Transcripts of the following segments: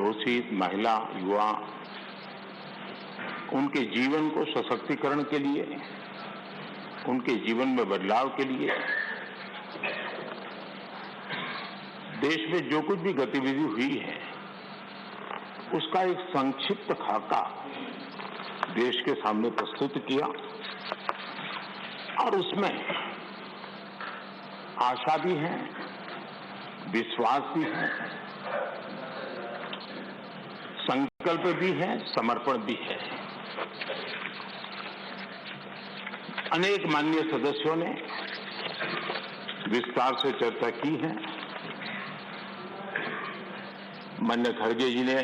शोषित महिला, युवा, उनके जीवन को सशक्तिकरण के लिए, उनके जीवन में बदलाव के लिए देश में जो कुछ भी गतिविधि हुई है उसका एक संक्षिप्त खाका देश के सामने प्रस्तुत किया और उसमें आशा भी है, विश्वास भी है, संकल्प भी है, समर्पण भी है। अनेक माननीय सदस्यों ने विस्तार से चर्चा की है। माननीय खड़गे जी ने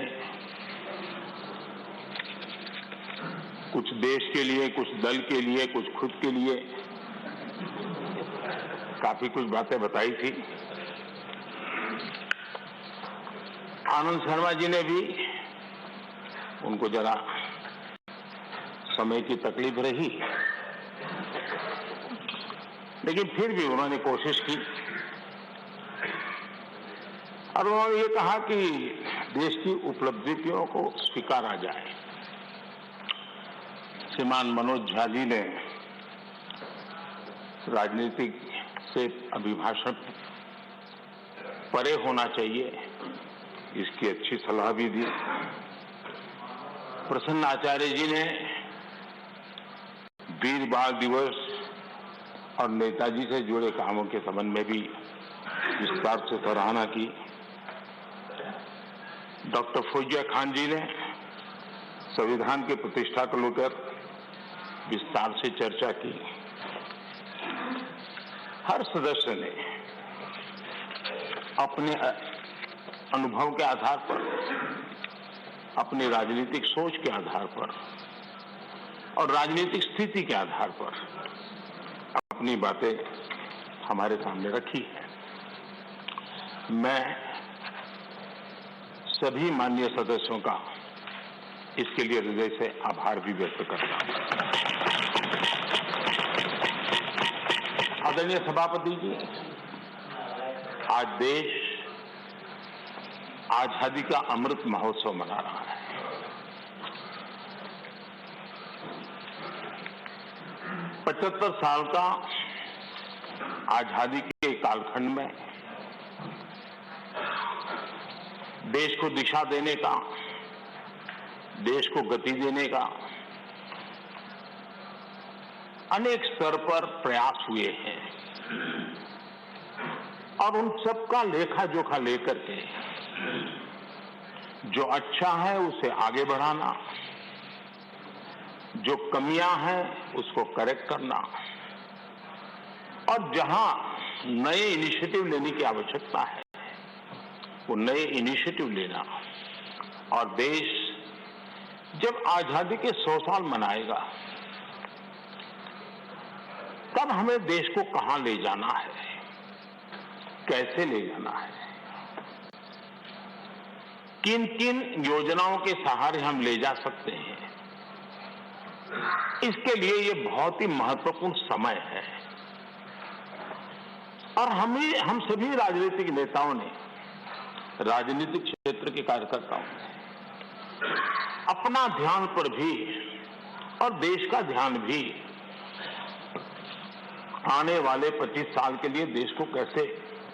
कुछ देश के लिए, कुछ दल के लिए, कुछ खुद के लिए काफी कुछ बातें बताई थी। आनंद शर्मा जी ने भी, उनको जरा समय की तकलीफ रही, लेकिन फिर भी उन्होंने कोशिश की और उन्होंने ये कहा कि देश की उपलब्धियों को स्वीकारा जाए। श्रीमान मनोज झा जी ने राजनीतिक से अभिभाषण परे होना चाहिए, इसकी अच्छी सलाह भी दी। प्रसन्न आचार्य जी ने वीर बाल दिवस और नेताजी से जुड़े कामों के संबंध में भी विस्तार से सराहना की। डॉक्टर फौजिया खान जी ने संविधान की प्रतिष्ठा को लेकर विस्तार से चर्चा की। हर सदस्य ने अपने अनुभव के आधार पर, अपनी राजनीतिक सोच के आधार पर और राजनीतिक स्थिति के आधार पर अपनी बातें हमारे सामने रखी है। मैं सभी माननीय सदस्यों का इसके लिए हृदय से आभार भी व्यक्त करता हूं। आदरणीय सभापति जी, आज देश आजादी का अमृत महोत्सव मना रहा है। पचहत्तर साल का आजादी के कालखंड में देश को दिशा देने का, देश को गति देने का अनेक स्तर पर प्रयास हुए हैं और उन सबका लेखा जोखा लेकर के जो अच्छा है उसे आगे बढ़ाना, जो कमियां हैं उसको करेक्ट करना और जहां नए इनिशिएटिव लेने की आवश्यकता है वो नए इनिशिएटिव लेना। और देश जब आजादी के 100 साल मनाएगा तब हमें देश को कहां ले जाना है, कैसे ले जाना है, किन किन योजनाओं के सहारे हम ले जा सकते हैं, इसके लिए ये बहुत ही महत्वपूर्ण समय है। और हम सभी राजनीतिक नेताओं ने, राजनीतिक क्षेत्र के कार्यकर्ताओं ने अपना ध्यान पर भी और देश का ध्यान भी आने वाले 25 साल के लिए देश को कैसे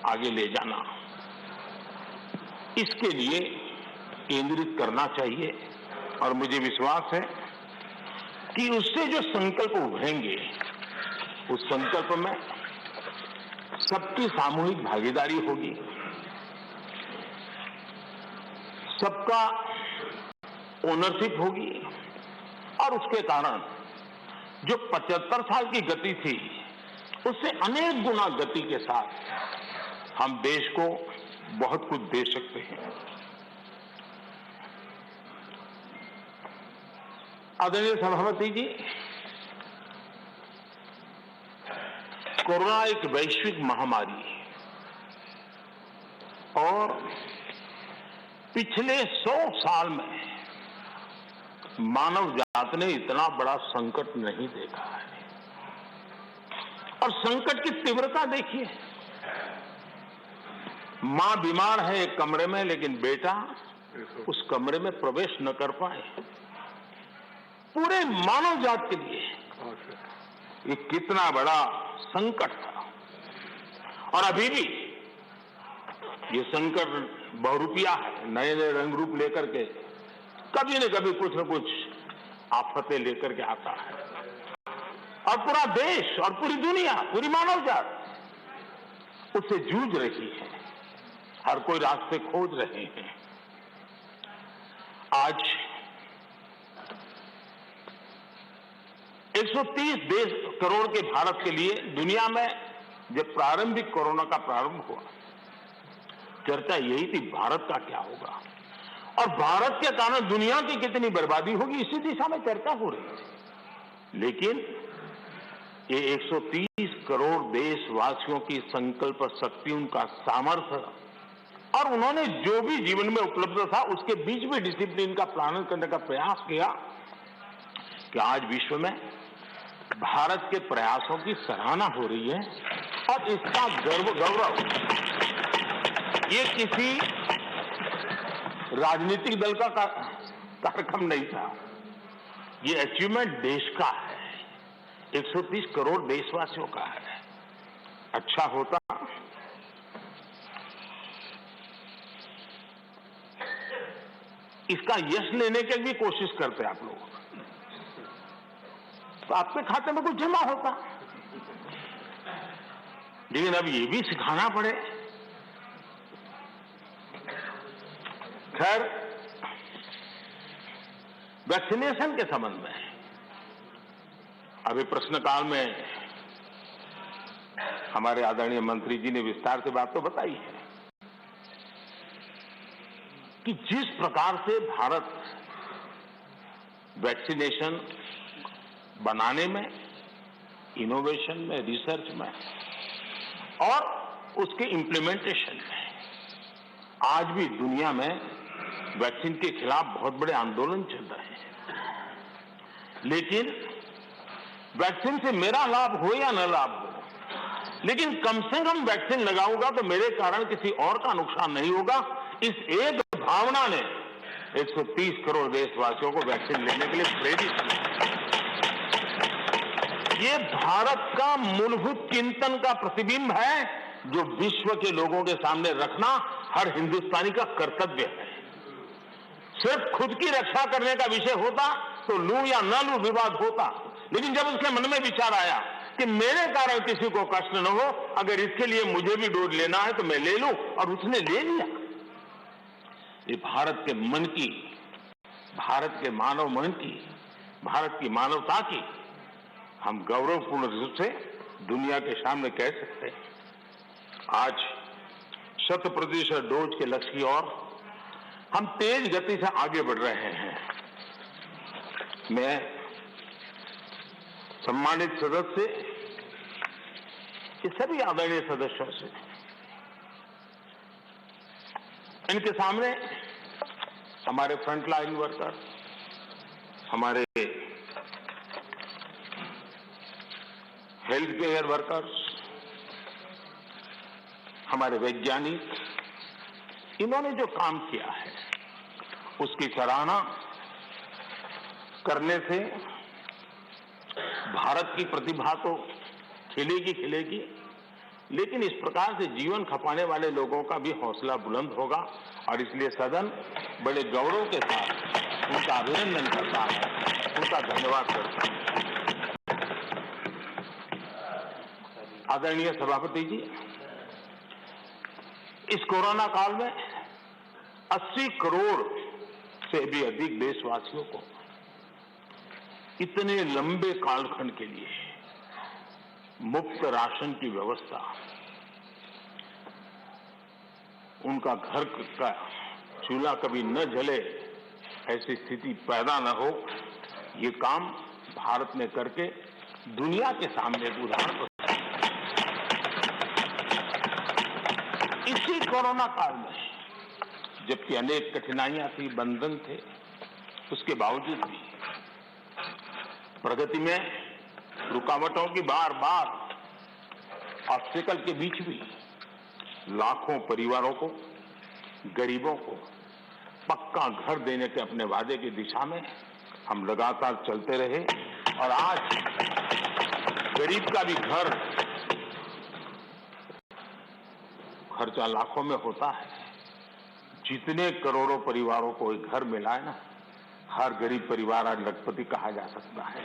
आगे ले जाना, इसके लिए केंद्रित करना चाहिए। और मुझे विश्वास है कि उससे जो संकल्प उभरेंगे उस संकल्प में सबकी सामूहिक भागीदारी होगी, सबका ओनरशिप होगी और उसके कारण जो 75 साल की गति थी उससे अनेक गुना गति के साथ हम देश को बहुत कुछ दे सकते हैं। आदरणीय सभापति जी, कोरोना एक वैश्विक महामारी और पिछले 100 साल में मानव जात ने इतना बड़ा संकट नहीं देखा है। और संकट की तीव्रता देखिए, मां बीमार है एक कमरे में, लेकिन बेटा उस कमरे में प्रवेश न कर पाए। पूरे मानव जात के लिए ये कितना बड़ा संकट था। और अभी भी ये संकट बहुरूपिया है, नए नए रंग रूप लेकर के कभी न कभी कुछ न कुछ आफतें लेकर के आता है। और पूरा देश और पूरी दुनिया, पूरी मानव जात उससे जूझ रही है। हर कोई रास्ते खोज रहे हैं। आज 130 करोड़ के भारत के लिए दुनिया में जब प्रारंभिक कोरोना का प्रारंभ हुआ, चर्चा यही थी भारत का क्या होगा और भारत के कारण दुनिया की कितनी बर्बादी होगी, इसी दिशा में चर्चा हो रही है। लेकिन ये 130 करोड़ देशवासियों की संकल्प शक्ति, उनका सामर्थ्य और उन्होंने जो भी जीवन में उपलब्ध था उसके बीच में डिसिप्लिन का पालन करने का प्रयास किया कि आज विश्व में भारत के प्रयासों की सराहना हो रही है। और इसका गौरव ये किसी राजनीतिक दल का कार्यक्रम नहीं था, ये अचीवमेंट देश का है, 130 करोड़ देशवासियों का है। अच्छा होता इसका यश लेने की भी कोशिश करते आप लोग तो आपके खाते में कुछ जमा होता, लेकिन अब ये भी सिखाना पड़े। खैर, वैक्सीनेशन के संबंध में अभी प्रश्नकाल में हमारे आदरणीय मंत्री जी ने विस्तार से बात तो बताई है कि जिस प्रकार से भारत वैक्सीनेशन बनाने में, इनोवेशन में, रिसर्च में और उसके इम्प्लीमेंटेशन में आज भी दुनिया में वैक्सीन के खिलाफ बहुत बड़े आंदोलन चल रहे हैं। लेकिन वैक्सीन से मेरा लाभ हो या न लाभ हो, लेकिन कम से कम वैक्सीन लगाऊंगा तो मेरे कारण किसी और का नुकसान नहीं होगा। इस एक भावना ने 130 करोड़ देशवासियों को वैक्सीन लेने के लिए प्रेरित किया। ये भारत का मूलभूत चिंतन का प्रतिबिंब है जो विश्व के लोगों के सामने रखना हर हिंदुस्तानी का कर्तव्य है। सिर्फ खुद की रक्षा करने का विषय होता तो लूं या न लूं विवाद होता, लेकिन जब उसके मन में विचार आया कि मेरे कारण किसी को कष्ट न हो, अगर इसके लिए मुझे भी डोज लेना है तो मैं ले लूं, और उसने ले लिया। ये भारत के मन की, भारत के मानव मन की, भारत की मानवता की हम गौरवपूर्ण रूप से दुनिया के सामने कह सकते हैं। आज 100% डोज के लक्ष्य की ओर हम तेज गति से आगे बढ़ रहे हैं। मैं सम्मानित सदस्य, ये सभी आदरणीय सदस्यों से, इनके सामने हमारे फ्रंटलाइन वर्कर, हमारे हेल्थ केयर वर्कर्स, हमारे वैज्ञानिक, इन्होंने जो काम किया है उसकी सराहना करने से भारत की प्रतिभा तो खिलेगी, लेकिन इस प्रकार से जीवन खपाने वाले लोगों का भी हौसला बुलंद होगा। और इसलिए सदन बड़े गौरव के साथ उनका अभिनंदन करता है, उनका धन्यवाद करता है। आदरणीय सभापति जी, इस कोरोना काल में 80 करोड़ से भी अधिक देशवासियों को इतने लंबे कालखंड के लिए मुफ्त राशन की व्यवस्था, उनका घर का चूल्हा कभी न जले, ऐसी स्थिति पैदा न हो, ये काम भारत ने करके दुनिया के सामने एक उदाहरण। इसी कोरोना काल में जबकि अनेक कठिनाइयां थी, बंधन थे, उसके बावजूद भी प्रगति में रुकावटों की बार ऑब्स्टेकल के बीच भी लाखों परिवारों को, गरीबों को पक्का घर देने के अपने वादे की दिशा में हम लगातार चलते रहे और आज गरीब का भी घर खर्चा लाखों में होता है। जितने करोड़ों परिवारों को एक घर मिला है ना, हर गरीब परिवार आज लखपति कहा जा सकता है।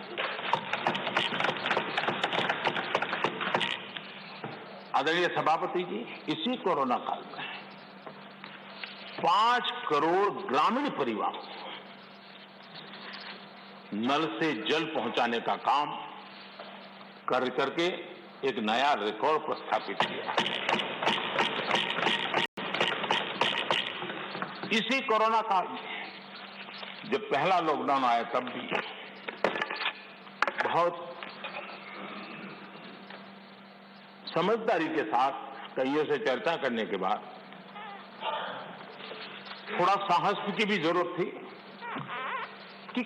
आदरणीय सभापति जी, इसी कोरोना काल में 5 करोड़ ग्रामीण परिवारों को नल से जल पहुंचाने का काम कर करके एक नया रिकॉर्ड प्रस्थापित किया। इसी कोरोना काल में जब पहला लॉकडाउन आया तब भी बहुत समझदारी के साथ कईयों से चर्चा करने के बाद थोड़ा साहस की भी जरूरत थी कि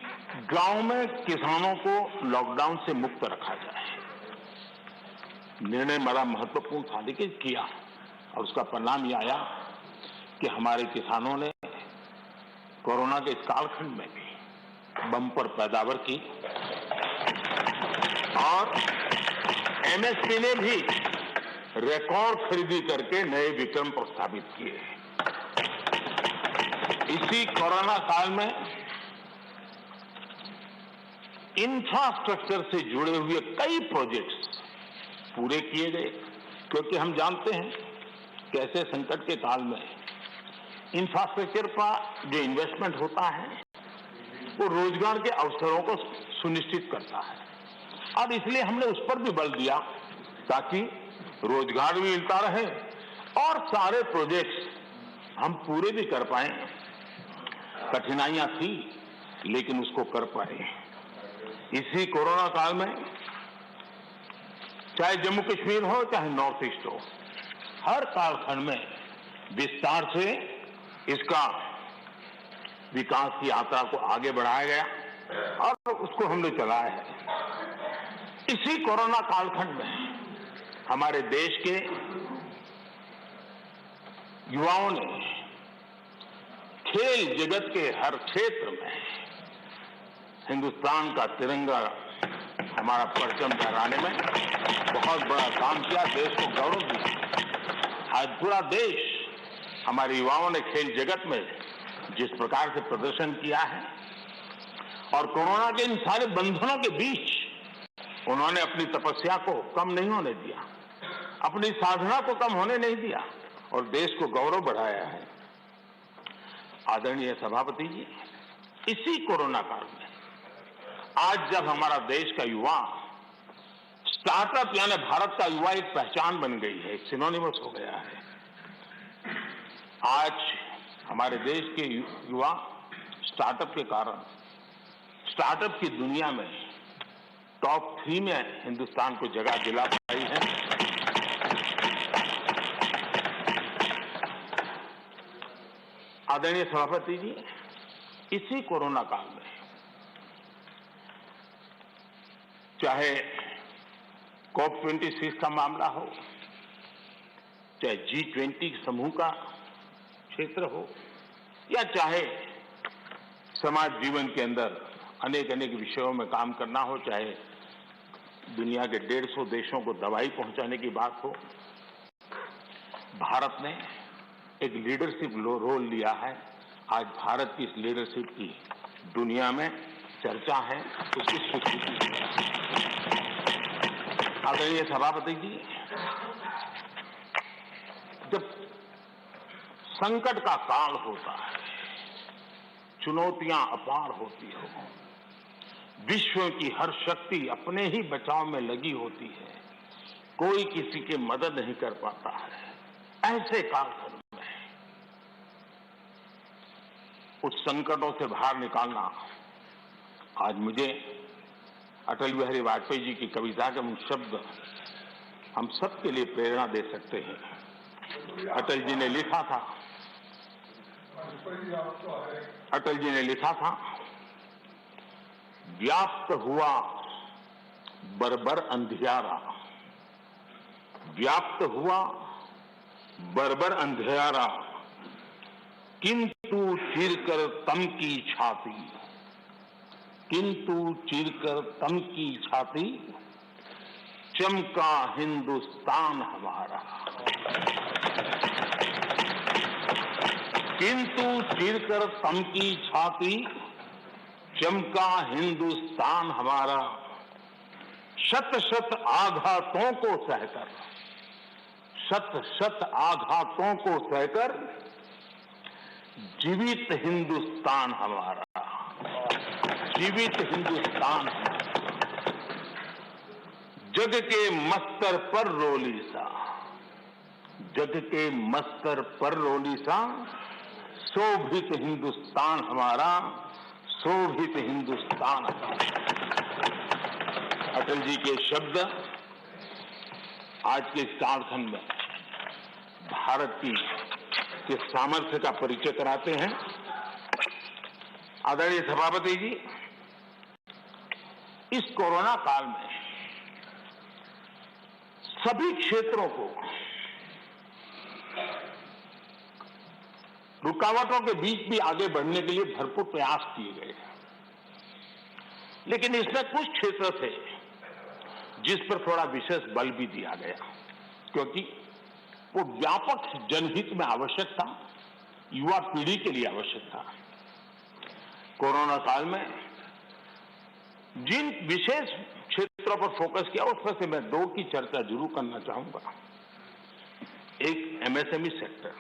गांव में किसानों को लॉकडाउन से मुक्त रखा जाए। निर्णय बड़ा महत्वपूर्ण था, लेकिन किया और उसका परिणाम यह आया कि हमारे किसानों ने कोरोना के इस कालखंड में भी बम्पर पैदावार की और एमएसपी ने भी रिकॉर्ड खरीदी करके नए विक्रम प्रस्थापित किए। इसी कोरोना काल में इंफ्रास्ट्रक्चर से जुड़े हुए कई प्रोजेक्ट्स पूरे किए गए, क्योंकि हम जानते हैं कैसे संकट के काल में इंफ्रास्ट्रक्चर का जो इन्वेस्टमेंट होता है वो रोजगार के अवसरों को सुनिश्चित करता है और इसलिए हमने उस पर भी बल दिया ताकि रोजगार भी मिलता रहे और सारे प्रोजेक्ट्स हम पूरे भी कर पाए। कठिनाइयां थी लेकिन उसको कर पाए। इसी कोरोना काल में चाहे जम्मू कश्मीर हो चाहे नॉर्थ ईस्ट हो, हर कालखंड में विस्तार से इसका विकास की यात्रा को आगे बढ़ाया गया और उसको हमने चलाया है। इसी कोरोना कालखंड में हमारे देश के युवाओं ने खेल जगत के हर क्षेत्र में हिंदुस्तान का तिरंगा हमारा परचम फहराने में बहुत बड़ा काम किया, देश को गौरव दिया। आज पूरा देश हमारे युवाओं ने खेल जगत में जिस प्रकार से प्रदर्शन किया है और कोरोना के इन सारे बंधनों के बीच उन्होंने अपनी तपस्या को कम नहीं होने दिया, अपनी साधना को कम होने नहीं दिया और देश को गौरव बढ़ाया है। आदरणीय सभापति जी, इसी कोरोना काल में आज जब हमारा देश का युवा स्टार्टअप यानी भारत का युवा एक पहचान बन गई है, एक सिनोनिमस हो गया है। आज हमारे देश के युवा स्टार्टअप के कारण स्टार्टअप की दुनिया में टॉप 3 में हिंदुस्तान को जगह दिला पाई है। आदरणीय सभापति जी, इसी कोरोना काल में चाहे COP26 का मामला हो, चाहे G20 समूह का क्षेत्र हो या चाहे समाज जीवन के अंदर अनेक अनेक विषयों में काम करना हो, चाहे दुनिया के 150 देशों को दवाई पहुंचाने की बात हो, भारत ने एक लीडरशिप रोल लिया है। आज भारत की इस लीडरशिप की दुनिया में चर्चा है, उसकी स्वीकृति है। आदरणीय सभापति जी, जब संकट का काल होता है, चुनौतियां अपार होती हो, विश्व की हर शक्ति अपने ही बचाव में लगी होती है, कोई किसी की मदद नहीं कर पाता है, ऐसे कालखंड में उस संकटों से बाहर निकालना आज मुझे अटल बिहारी वाजपेयी जी की कविता के शब्द हम सबके लिए प्रेरणा दे सकते हैं। अटल जी ने लिखा था, व्याप्त हुआ बर्बर अंधियारा, व्याप्त हुआ बर्बर अंधियारा, किंतु चीरकर तम की छाती, किंतु चीरकर तम की छाती, चमका हिंदुस्तान हमारा। किंतु चीरकर तम की छाती, चमका हिंदुस्तान हमारा। शत शत आघातों को सहकर, शत शत आघातों को सहकर, जीवित हिंदुस्तान हमारा, जीवित हिंदुस्तान हमारा। जग के मस्तर पर रोली सा, जग के मस्तर पर रोली सा, शोभित हिंदुस्तान हमारा, शोभित हिंदुस्तान हमारा। अटल जी के शब्द आज के कालखंड में भारत के सामर्थ्य का परिचय कराते हैं। आदरणीय सभापति जी, इस कोरोना काल में सभी क्षेत्रों को रुकावटों के बीच भी आगे बढ़ने के लिए भरपूर प्रयास किए गए, लेकिन इसमें कुछ क्षेत्र थे जिस पर थोड़ा विशेष बल भी दिया गया, क्योंकि वो व्यापक जनहित में आवश्यक था, युवा पीढ़ी के लिए आवश्यक था। कोरोना काल में जिन विशेष क्षेत्रों पर फोकस किया उसमें से मैं दो की चर्चा जरूर करना चाहूंगा। एक एमएसएमई सेक्टर,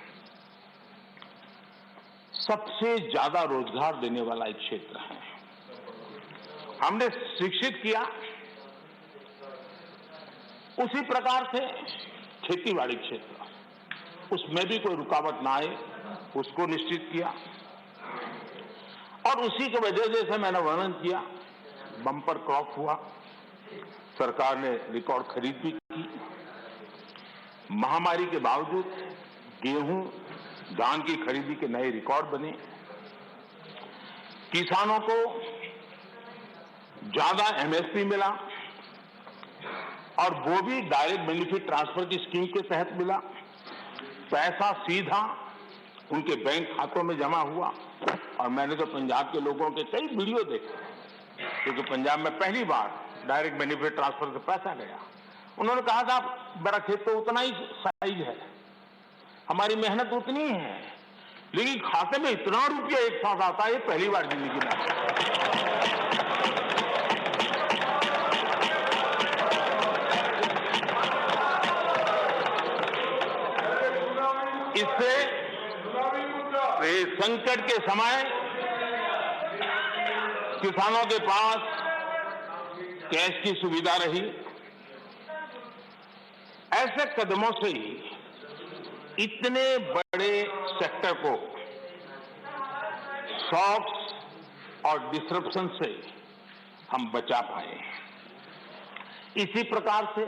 सबसे ज्यादा रोजगार देने वाला एक क्षेत्र है। हमने शिक्षित किया, उसी प्रकार से खेतीबाड़ी क्षेत्र, उसमें भी कोई रुकावट ना आए उसको निश्चित किया, और उसी की वजह जैसे मैंने वर्णन किया, बम्पर क्रॉप हुआ, सरकार ने रिकॉर्ड खरीद भी की। महामारी के बावजूद गेहूं, धान की खरीदी के नए रिकॉर्ड बने। किसानों को ज्यादा एमएसपी मिला, और वो भी डायरेक्ट बेनिफिट ट्रांसफर की स्कीम के तहत मिला। पैसा सीधा उनके बैंक खातों में जमा हुआ। और मैंने तो पंजाब के लोगों के कई वीडियो देखे, क्योंकि पंजाब में पहली बार डायरेक्ट बेनिफिट ट्रांसफर से पैसा गया। उन्होंने कहा था मेरा खेत तो उतना ही साइज है, हमारी मेहनत उतनी ही है, लेकिन खाते में इतना रुपया एक साथ आता है, ये पहली बार जिंदगी में। इससे संकट के समय किसानों के पास कैश की सुविधा रही। ऐसे कदमों से ही इतने बड़े सेक्टर को शॉक्स और डिसरप्शन से हम बचा पाए। इसी प्रकार से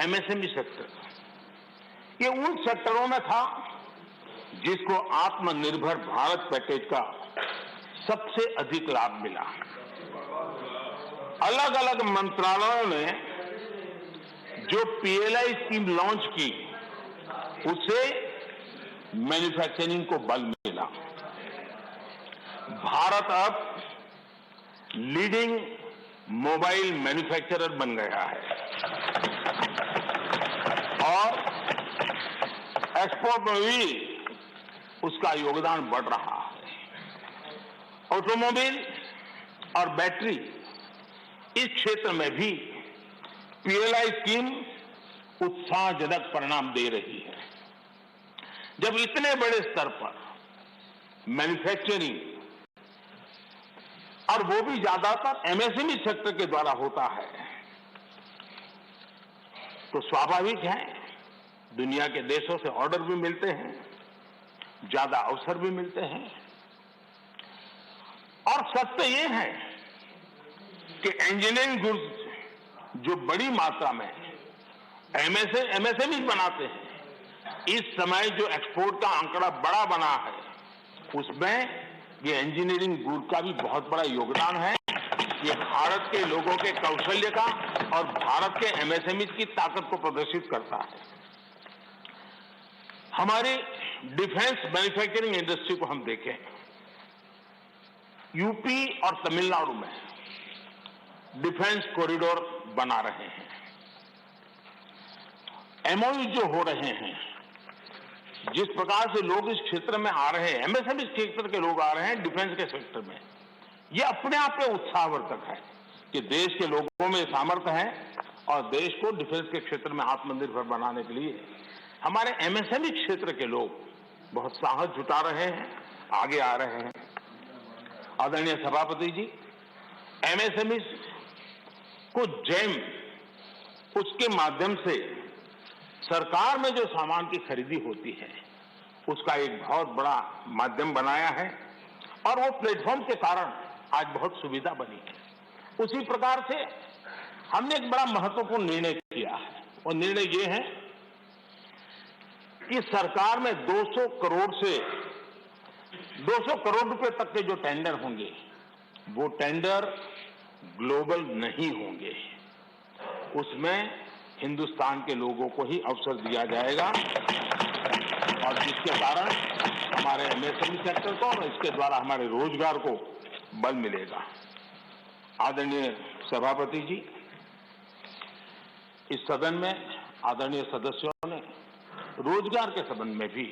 एमएसएमई सेक्टर, ये उन सेक्टरों में था जिसको आत्मनिर्भर भारत पैकेज का सबसे अधिक लाभ मिला। अलग अलग मंत्रालयों ने जो पीएलआई स्कीम लॉन्च की, उससे मैन्युफैक्चरिंग को बल मिला। भारत अब लीडिंग मोबाइल मैन्युफैक्चरर बन गया है, और एक्सपोर्ट में भी उसका योगदान बढ़ रहा है। ऑटोमोबाइल और बैटरी, इस क्षेत्र में भी पीएलआई स्कीम उत्साहजनक परिणाम दे रही है। जब इतने बड़े स्तर पर मैन्युफैक्चरिंग, और वो भी ज्यादातर एमएसएमई सेक्टर के द्वारा होता है, तो स्वाभाविक है दुनिया के देशों से ऑर्डर भी मिलते हैं, ज्यादा अवसर भी मिलते हैं। और सत्य ये है कि इंजीनियरिंग गुड्स जो बड़ी मात्रा में एमएसएमई बनाते हैं, इस समय जो एक्सपोर्ट का आंकड़ा बड़ा बना है, उसमें ये इंजीनियरिंग गुड का भी बहुत बड़ा योगदान है। ये भारत के लोगों के कौशल्य का और भारत के एमएसएमई की ताकत को प्रदर्शित करता है। हमारे डिफेंस मैन्युफैक्चरिंग इंडस्ट्री को हम देखें, यूपी और तमिलनाडु में डिफेंस कॉरिडोर बना रहे हैं। एमओयू जो हो रहे हैं, जिस प्रकार से लोग इस क्षेत्र में आ रहे हैं, एमएसएमई क्षेत्र के लोग आ रहे हैं डिफेंस के सेक्टर में, ये अपने आप में उत्साहवर्धक है कि देश के लोगों में सामर्थ्य है और देश को डिफेंस के क्षेत्र में आत्मनिर्भर बनाने के लिए हमारे एमएसएमई क्षेत्र के लोग बहुत साहस जुटा रहे हैं, आगे आ रहे हैं। आदरणीय सभापति जी, एमएसएमई को जेम, उसके माध्यम से सरकार में जो सामान की खरीदी होती है उसका एक बहुत बड़ा माध्यम बनाया है और वो प्लेटफॉर्म के कारण आज बहुत सुविधा बनी है। उसी प्रकार से हमने एक बड़ा महत्वपूर्ण निर्णय किया है और निर्णय ये है कि सरकार में 200 करोड़ रुपए तक के जो टेंडर होंगे वो टेंडर ग्लोबल नहीं होंगे, उसमें हिंदुस्तान के लोगों को ही अवसर दिया जाएगा और जिसके कारण हमारे एमएसएमई सेक्टर को और इसके द्वारा हमारे रोजगार को बल मिलेगा। आदरणीय सभापति जी, इस सदन में आदरणीय सदस्यों ने रोजगार के संबंध में भी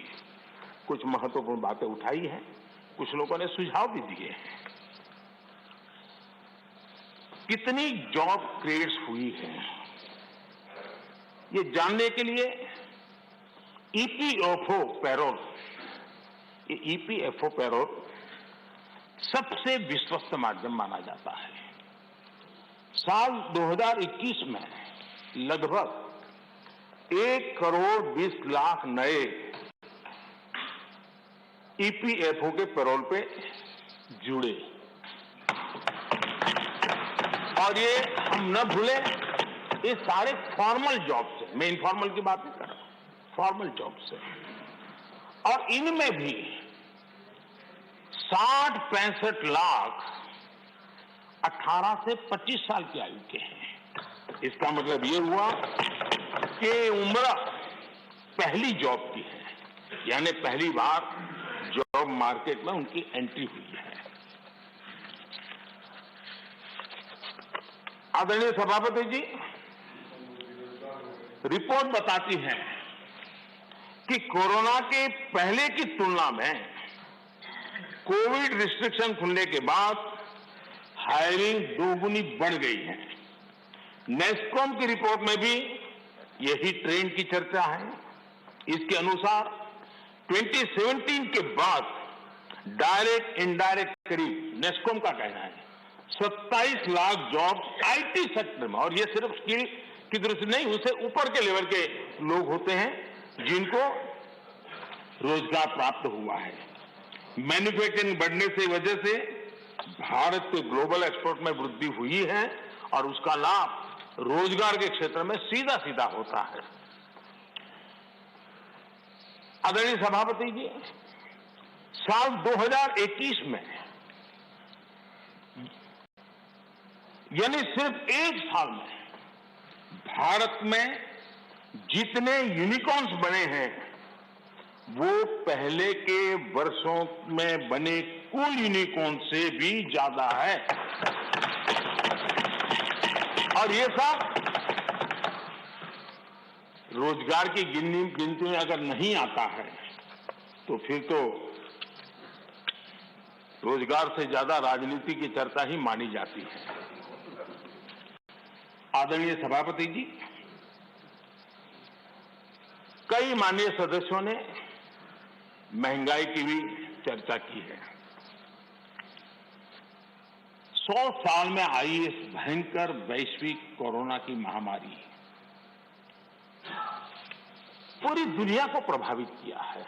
कुछ महत्वपूर्ण बातें उठाई हैं, कुछ लोगों ने सुझाव भी दिए हैं। कितनी जॉब क्रिएट्स हुई है ये जानने के लिए ईपीएफओ पैरोल, ये ईपीएफओ पैरोल सबसे विश्वस्त माध्यम माना जाता है। साल 2021 में लगभग 1,20,00,000 नए ईपीएफओ के पैरोल पे जुड़े और ये हम न भूलें, ये सारे फॉर्मल जॉब से, मैं इनफॉर्मल की बात नहीं कर रहा, फॉर्मल जॉब से, और इनमें भी 60-65 लाख 18 से 25 साल की आयु के हैं। इसका मतलब ये हुआ कि उम्र पहली जॉब की है, यानी पहली बार जॉब मार्केट में उनकी एंट्री हुई है। आदरणीय सभापति जी, रिपोर्ट बताती है कि कोरोना के पहले की तुलना में कोविड रिस्ट्रिक्शन खुलने के बाद हायरिंग दोगुनी बढ़ गई है। नेस्कॉम की रिपोर्ट में भी यही ट्रेंड की चर्चा है। इसके अनुसार 2017 के बाद डायरेक्ट इनडायरेक्ट करीब, नेस्कॉम का कहना है, 27 लाख जॉब आईटी सेक्टर में, और ये सिर्फ स्किल की दृष्टि नहीं, उससे ऊपर के लेवल के लोग होते हैं जिनको रोजगार प्राप्त हुआ है। मैन्युफैक्चरिंग बढ़ने से वजह से भारत के ग्लोबल एक्सपोर्ट में वृद्धि हुई है और उसका लाभ रोजगार के क्षेत्र में सीधा सीधा होता है। आदरणीय सभापति जी, साल 2021 में, यानी सिर्फ एक साल में भारत में जितने यूनिकॉर्न्स बने हैं वो पहले के वर्षों में बने कुल यूनिकॉर्न से भी ज्यादा है। और ये सब रोजगार की गिनती में अगर नहीं आता है तो फिर तो रोजगार से ज्यादा राजनीति की चर्चा ही मानी जाती है। आदरणीय सभापति जी, कई माननीय सदस्यों ने महंगाई की भी चर्चा की है। 100 साल में आई इस भयंकर वैश्विक कोरोना की महामारी पूरी दुनिया को प्रभावित किया है।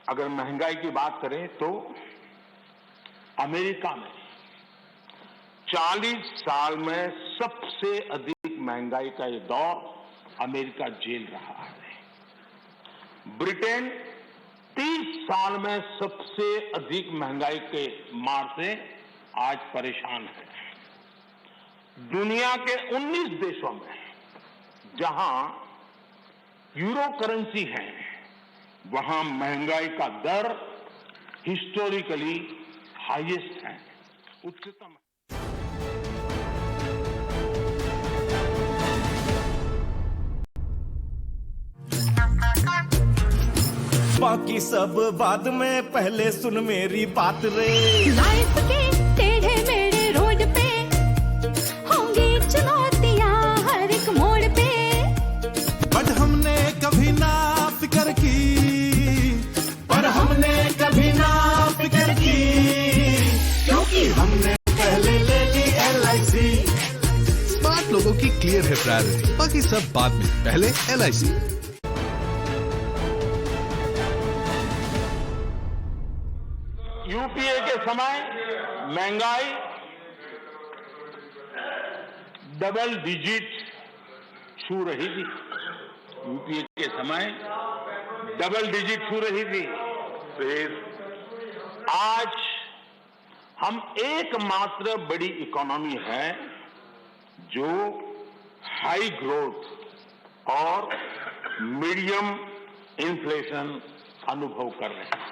अगर महंगाई की बात करें तो अमेरिका में 40 साल में सबसे अधिक महंगाई का ये दौर अमेरिका झेल रहा है। ब्रिटेन 30 साल में सबसे अधिक महंगाई के मार से आज परेशान है। दुनिया के 19 देशों में जहां यूरो करेंसी है वहां महंगाई का दर हिस्टोरिकली हाईएस्ट है, उच्चतम। बाकी सब बाद में, पहले सुन मेरी बात रे। लाइफ के टेढ़े मेढ़े रोड पे होंगी चुनौतियां हर एक मोड़ पे, बट हमने कभी ना फिक्र की, पर हमने कभी ना फिक्र की, क्योंकि हमने पहले ले ली LIC। स्मार्ट लोगों की क्लियर है प्रायोरिटी, बाकी सब बाद में, पहले LIC। यूपीए के समय महंगाई डबल डिजिट छू रही थी। यूपीए के समय डबल डिजिट छू रही थी। फिर आज हम एकमात्र बड़ी इकोनॉमी है जो हाई ग्रोथ और मीडियम इन्फ्लेशन अनुभव कर रहे हैं।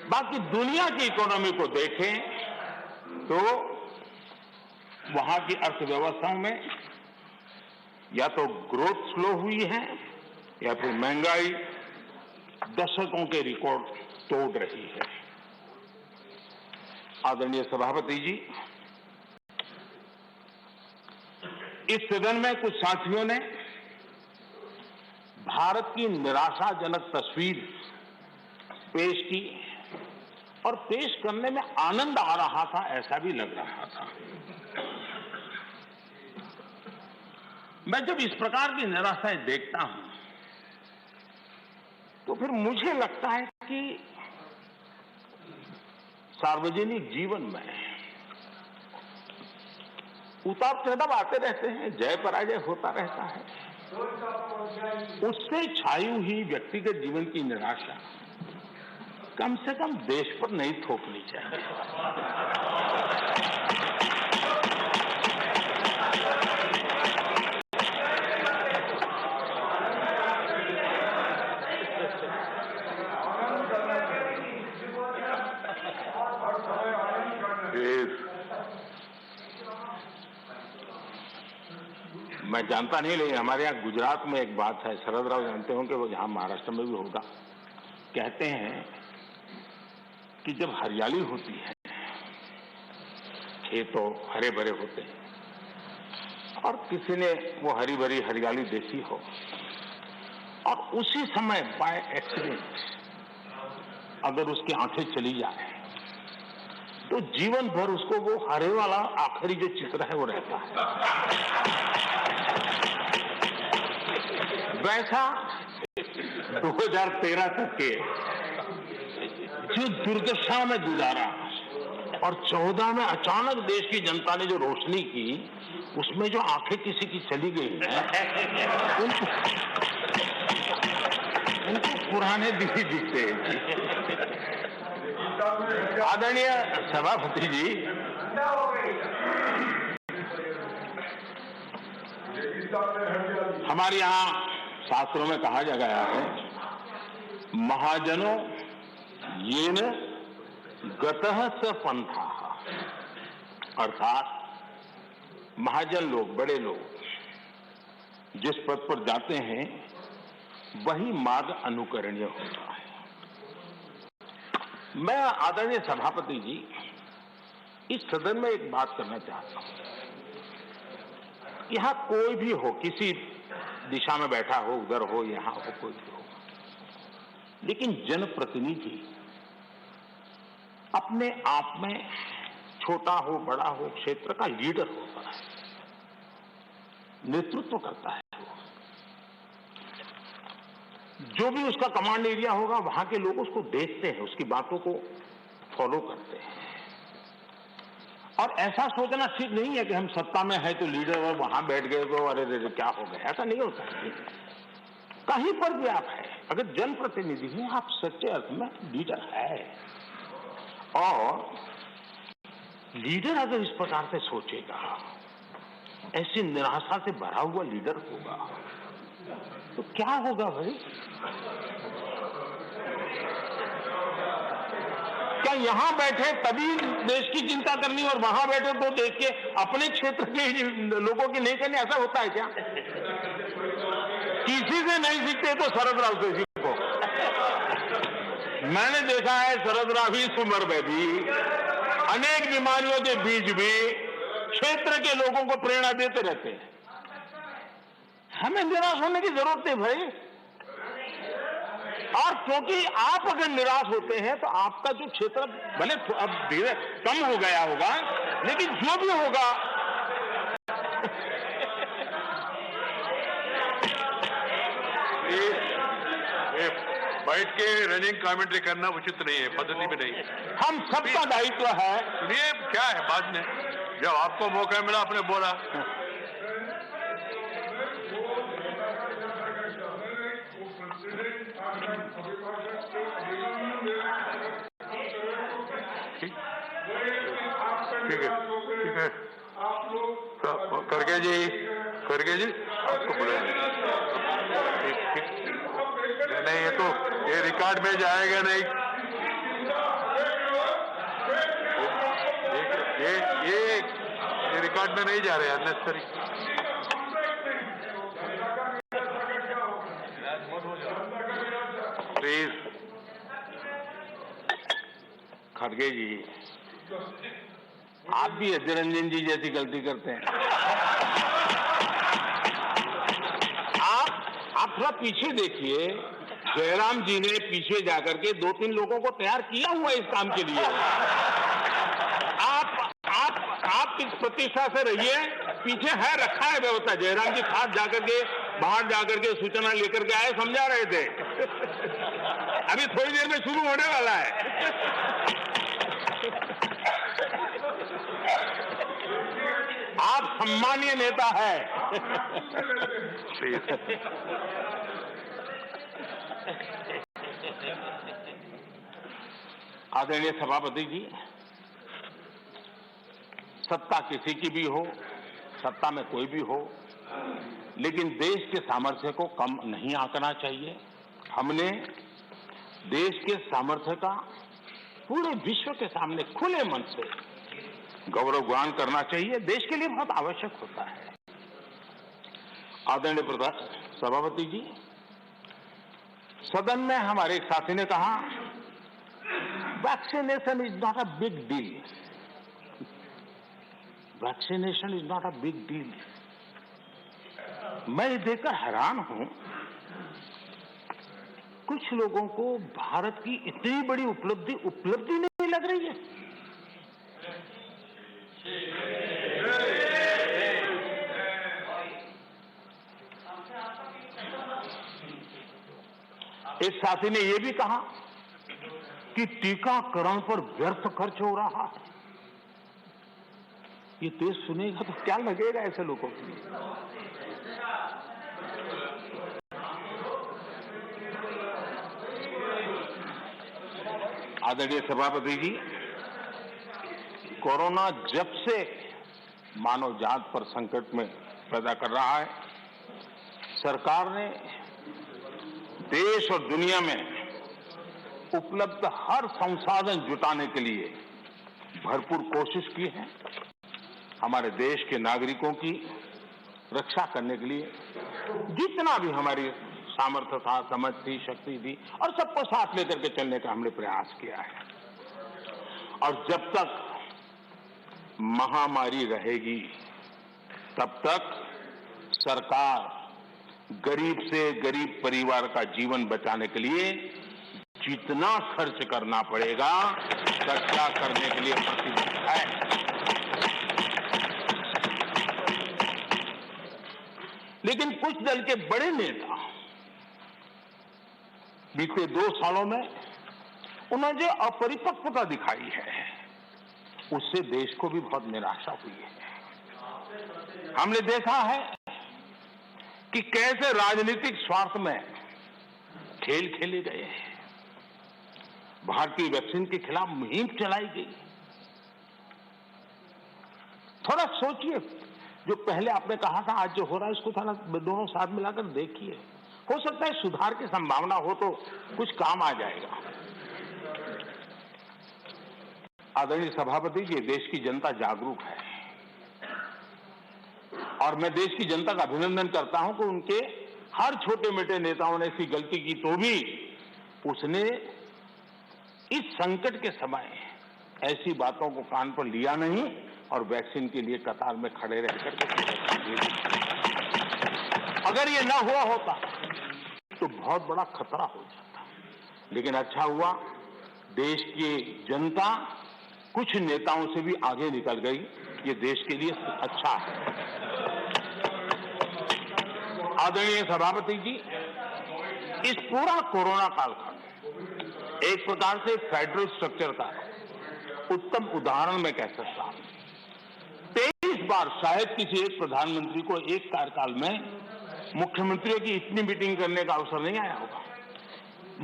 बाकी दुनिया की इकोनॉमी को देखें तो वहां की अर्थव्यवस्थाओं में या तो ग्रोथ स्लो हुई है या फिर महंगाई दशकों के रिकॉर्ड तोड़ रही है। आदरणीय सभापति जी, इस सदन में कुछ साथियों ने भारत की निराशाजनक तस्वीर पेश की और पेश करने में आनंद आ रहा था, ऐसा भी लग रहा था। मैं जब इस प्रकार की निराशाएं देखता हूं तो फिर मुझे लगता है कि सार्वजनिक जीवन में उतार चढ़ाव आते रहते हैं, जय पराजय होता रहता है। उससे छाई हुई व्यक्तिगत जीवन की निराशा कम से कम देश पर नहीं थोपनी चाहिए। मैं जानता नहीं, लेकिन हमारे यहाँ गुजरात में एक बात है, शरद राव जानते होंगे, वो जहां महाराष्ट्र में भी होगा। कहते हैं कि जब हरियाली होती है, खेतों हरे भरे होते हैं और किसी ने वो हरी भरी हरियाली देखी हो और उसी समय बाय एक्सीडेंट अगर उसकी आंखें चली जाए तो जीवन भर उसको वो हरे वाला आखिरी जो चित्र है वो रहता है। वैसा 2013 तक के जो दुर्दशा में गुजारा और 14 में अचानक देश की जनता ने जो रोशनी की, उसमें जो आंखें किसी की चली गई हैं, उनको पुराने दिन ही दिखते हैं। आदरणीय सभापति जी, हमारे यहाँ शास्त्रों में कहा गया है, महाजनों येन गतः स पंथाः, अर्थात महाजन लोग, बड़े लोग जिस पथ पर जाते हैं वही मार्ग अनुकरणीय होता है। मैं आदरणीय सभापति जी इस सदन में एक बात करना चाहता हूं। यहां कोई भी हो, किसी दिशा में बैठा हो, उधर हो, यहां हो, कोई भी हो, लेकिन जनप्रतिनिधि अपने आप में छोटा हो बड़ा हो क्षेत्र का लीडर होता है, नेतृत्व करता है। जो भी उसका कमांड एरिया होगा वहां के लोग उसको देखते हैं, उसकी बातों को फॉलो करते हैं। और ऐसा सोचना ठीक नहीं है कि हम सत्ता में है तो लीडर और वहां बैठ गए तो अरे रे क्या हो गया, ऐसा नहीं होता। कहीं पर भी आप है, अगर जनप्रतिनिधि हैं, आप सच्चे अर्थ में लीडर है। और लीडर अगर इस प्रकार से सोचेगा ऐसी निराशा से भरा हुआ लीडर होगा तो क्या होगा भाई? क्या यहां बैठे तभी देश की चिंता करनी और वहां बैठे तो देश के अपने क्षेत्र के लोगों की नहीं करनी, ऐसा होता है क्या? किसी से नहीं सीखते तो शरद राव से सीखो। मैंने देखा है शरद राव इस उम्र में भी अनेक बीमारियों के बीच भी क्षेत्र के लोगों को प्रेरणा देते रहते हैं। हमें निराश होने की जरूरत नहीं भाई। और क्योंकि आप अगर निराश होते हैं तो आपका जो क्षेत्र भले अब धीरे कम हो गया होगा, लेकिन जो भी होगा ये बैठ के रनिंग कमेंट्री करना उचित नहीं है, पद्धति में नहीं है। हम सबका दायित्व है। सुनिए क्या है, बाद में जब आपको मौका मिला आपने बोला। ठीक है ठीक है, करके जी आपको बुलाया। ठीक नहीं, ये रिकॉर्ड में जाएगा नहीं। ये रिकॉर्ड में नहीं जा रहे, अननेसेसरी। प्लीज। खड़गे जी, आप भी अजय रंजन जी जैसी गलती करते हैं। आप थोड़ा पीछे देखिए, जयराम जी ने पीछे जाकर के 2-3 लोगों को तैयार किया हुआ इस काम के लिए। आप इस प्रतिष्ठा से रहिए, पीछे है रखा है व्यवस्था। जयराम जी खास जाकर के बाहर जाकर के सूचना लेकर के आए, समझा रहे थे। अभी थोड़ी देर में शुरू होने वाला है। आप सम्मानीय नेता है। आदरणीय सभापति जी, सत्ता किसी की भी हो, सत्ता में कोई भी हो, लेकिन देश के सामर्थ्य को कम नहीं आंकना चाहिए। हमने देश के सामर्थ्य का पूरे विश्व के सामने खुले मन से गौरवगान करना चाहिए, देश के लिए बहुत आवश्यक होता है। आदरणीय सभापति जी, सदन में हमारे एक साथी ने कहा vaccination is not a big deal. Vaccination is not a big deal. मैं ये देखकर हैरान हूं, कुछ लोगों को भारत की इतनी बड़ी उपलब्धि नहीं लग रही है। एक साथी ने यह भी कहा कि टीकाकरण पर व्यर्थ खर्च हो रहा है। ये देश सुनेगा तो क्या लगेगा ऐसे लोगों को? आदरणीय सभापति जी, कोरोना जब से मानव जात पर संकट में पैदा कर रहा है, सरकार ने देश और दुनिया में उपलब्ध हर संसाधन जुटाने के लिए भरपूर कोशिश की है। हमारे देश के नागरिकों की रक्षा करने के लिए जितना भी हमारी सामर्थ्य था, समझ थी, शक्ति थी, और सबको साथ लेकर के चलने का हमने प्रयास किया है। और जब तक महामारी रहेगी तब तक सरकार गरीब से गरीब परिवार का जीवन बचाने के लिए जितना खर्च करना पड़ेगा रक्षा करने के लिए प्रतिबद्ध है। लेकिन कुछ दल के बड़े नेता बीते 2 सालों में उन्होंने जो अपरिपक्वता दिखाई है, उससे देश को भी बहुत निराशा हुई है। हमने देखा है कि कैसे राजनीतिक स्वार्थ में खेल खेले गए हैं। भारतीय वैक्सीन के खिलाफ मुहिम चलाई गई। थोड़ा सोचिए, जो पहले आपने कहा था आज जो हो रहा है इसको थोड़ा दोनों साथ मिलाकर देखिए, हो सकता है सुधार की संभावना हो तो कुछ काम आ जाएगा। आदरणीय सभापति जी, देश की जनता जागरूक है और मैं देश की जनता का अभिनंदन करता हूं कि उनके हर छोटे मोटे नेताओं ने ऐसी गलती की तो भी उसने इस संकट के समय ऐसी बातों को कान पर लिया नहीं और वैक्सीन के लिए कतार में खड़े रहकर के अगर ये ना हुआ होता तो बहुत बड़ा खतरा हो जाता। लेकिन अच्छा हुआ, देश की जनता कुछ नेताओं से भी आगे निकल गई, ये देश के लिए अच्छा है। आदरणीय सभापति जी, इस पूरा कोरोना कालखंड एक प्रकार से फेडरल स्ट्रक्चर का उत्तम उदाहरण मैं कह सकता हूं। 23 बार शायद किसी एक प्रधानमंत्री को एक कार्यकाल में मुख्यमंत्रियों की इतनी मीटिंग करने का अवसर नहीं आया होगा।